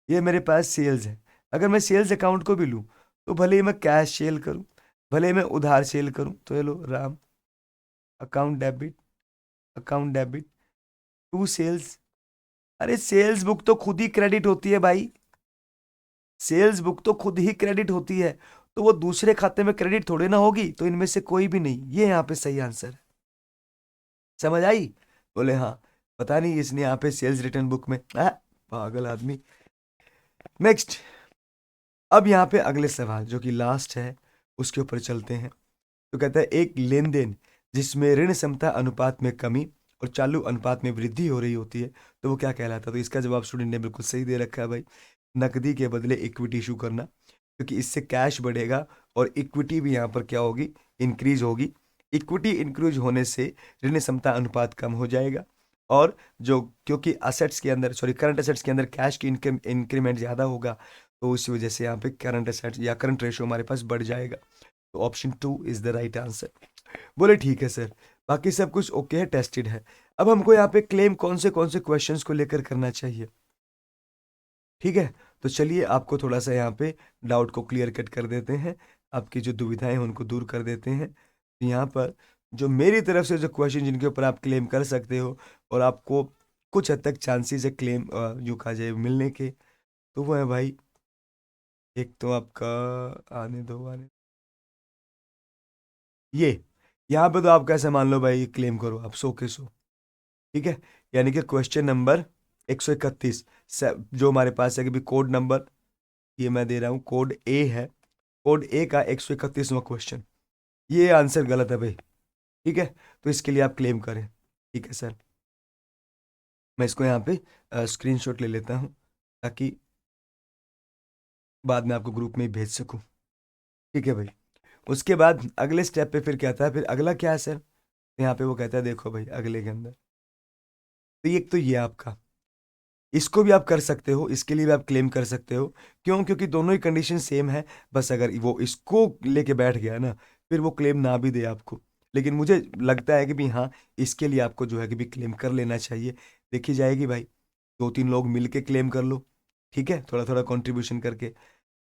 ये मेरे पास सेल्स है, अगर मैं सेल्स अकाउंट को भी लूं, तो भले ही मैं कैश सेल करूं, भले ही मैं उधार सेल करूं, तो ये लो Ram, account debit, account debit to sales. अरे सेल्स बुक तो खुद ही क्रेडिट होती है भाई, सेल्स बुक तो खुद ही क्रेडिट होती है, तो वो दूसरे खाते में क्रेडिट थोड़े ना होगी, तो इनमें से कोई भी नहीं, ये यहाँ पे सही आंसर है। समझ आई? बोले हाँ। पता नहीं इसने यहाँ पे सेल्स रिटर्न बुक में पागल आदमी। नेक्स्ट, अब यहाँ पे अगले सवाल जो कि लास्ट है, उसके ऊपर चलते हैं। तो कहता है एक लेन देन जिसमें ऋण क्षमता अनुपात में कमी और चालू अनुपात में वृद्धि हो रही होती है, तो वो क्या कहलाता है? तो इसका जवाब स्टूडेंट ने बिल्कुल सही दे रखा है भाई, नकदी के बदले इक्विटी इशू करना, क्योंकि इससे कैश बढ़ेगा और इक्विटी भी यहाँ पर क्या होगी? इंक्रीज होगी। इक्विटी इंक्रीज होने से ऋण क्षमता अनुपात कम हो जाएगा, और जो क्योंकि असेट्स के अंदर, सॉरी करंट असेट्स के अंदर कैश की इंक्रीमेंट ज़्यादा होगा, तो उस वजह से यहाँ पे करंट असेट्स या करंट रेशियो हमारे पास बढ़ जाएगा। तो option 2 is the right answer. बोले ठीक है सर, बाकी सब कुछ ओके है, टेस्टेड है। अब हमको यहाँ पे क्लेम कौन से क्वेश्चंस को लेकर करना चाहिए? ठीक है, तो चलिए आपको थोड़ा सा यहाँ पे डाउट को क्लियर कट कर देते हैं, आपकी जो दुविधाएं हैं उनको दूर कर देते हैं। तो यहाँ पर जो मेरी तरफ से जो क्वेश्चन जिनके ऊपर आप क्लेम कर सकते हो और आपको कुछ हद तक चांसेस है क्लेम जो कहा जाए मिलने के, तो वो है भाई, एक तो आपका, आने दो आने, ये यहाँ पे तो आप कैसे मान लो भाई, क्लेम करो आप 100 के 100। ठीक है, यानी कि क्वेश्चन नंबर 131 जो हमारे पास है कि भी कोड नंबर, ये मैं दे रहा हूँ, कोड ए है, कोड ए का 131वां क्वेश्चन, ये आंसर गलत है भाई। ठीक है, तो इसके लिए आप क्लेम करें। ठीक है सर, मैं इसको यहाँ पे स्क्रीनशॉट ले लेता हूँ, ताकि बाद में आपको ग्रुप में ही भेज सकूँ। ठीक है भाई, उसके बाद अगले स्टेप पे फिर कहता है, फिर अगला क्या है सर? यहाँ पे वो कहता है देखो भाई अगले के अंदर, तो ये एक तो ये आपका, इसको भी आप कर सकते हो, इसके लिए भी आप क्लेम कर सकते हो। क्यों? क्योंकि दोनों ही कंडीशन सेम है। बस अगर वो इसको लेके बैठ गया ना, फिर वो क्लेम ना भी दे आपको, लेकिन मुझे लगता है कि भी हाँ, इसके लिए आपको जो है कि भी क्लेम कर लेना चाहिए। देखी जाएगी भाई, 2-3 लोग मिल के क्लेम कर लो, ठीक है, थोड़ा थोड़ा कंट्रीब्यूशन करके।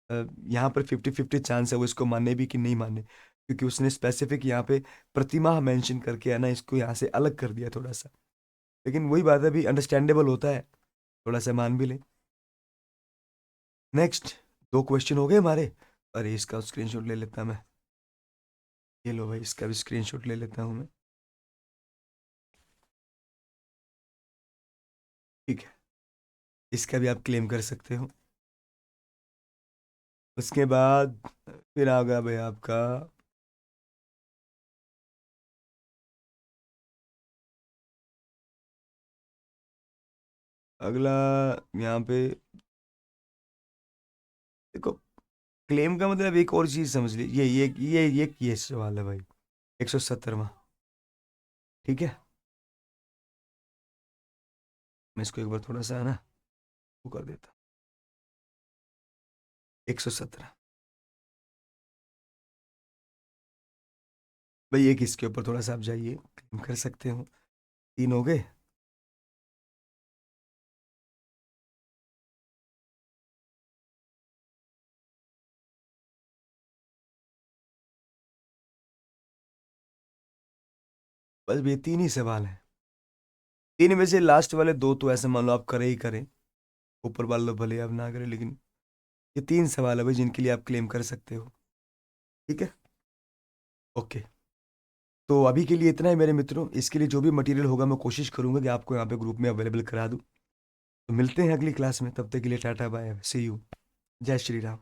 यहाँ पर 50-50 चांस है वो इसको माने भी कि नहीं माने, क्योंकि उसने स्पेसिफिक यहाँ पे प्रतिमाह मेंशन करके है ना, इसको यहाँ से अलग कर दिया थोड़ा सा। लेकिन वही बात है, भी अंडरस्टैंडेबल होता है, थोड़ा सा मान भी ले। नेक्स्ट, 2 क्वेश्चन हो गए हमारे। अरे इसका स्क्रीनशॉट ले लेता मैं, ये लो भाई, इसका भी स्क्रीनशॉट ले लेता हूँ मैं। ठीक है, इसका भी आप क्लेम कर सकते हो। उसके बाद फिर आ गया भाई आपका अगला, यहाँ पे देखो, क्लेम का मतलब एक और चीज समझ ली, ये सवाल है भाई, 170वां। ठीक है, मैं इसको एक बार थोड़ा सा है ना वो कर देता, 117। भाई एक इसके ऊपर थोड़ा सा आप जाइए, क्लेम कर सकते हो। 3 हो गए। बस ये 3 ही सवाल है, 3 में से लास्ट वाले 2 तो ऐसे मान लो आप करें ही करें, ऊपर वाले भले आप ना करें, लेकिन ये 3 सवाल है भाई जिनके लिए आप क्लेम कर सकते हो। ठीक है, ओके। तो अभी के लिए इतना ही मेरे मित्रों। इसके लिए जो भी मटेरियल होगा मैं कोशिश करूंगा कि आपको यहाँ पे ग्रुप में अवेलेबल करा दूँ। तो मिलते हैं अगली क्लास में, तब तक के लिए टाटा बाय, सी यू, जय श्री राम।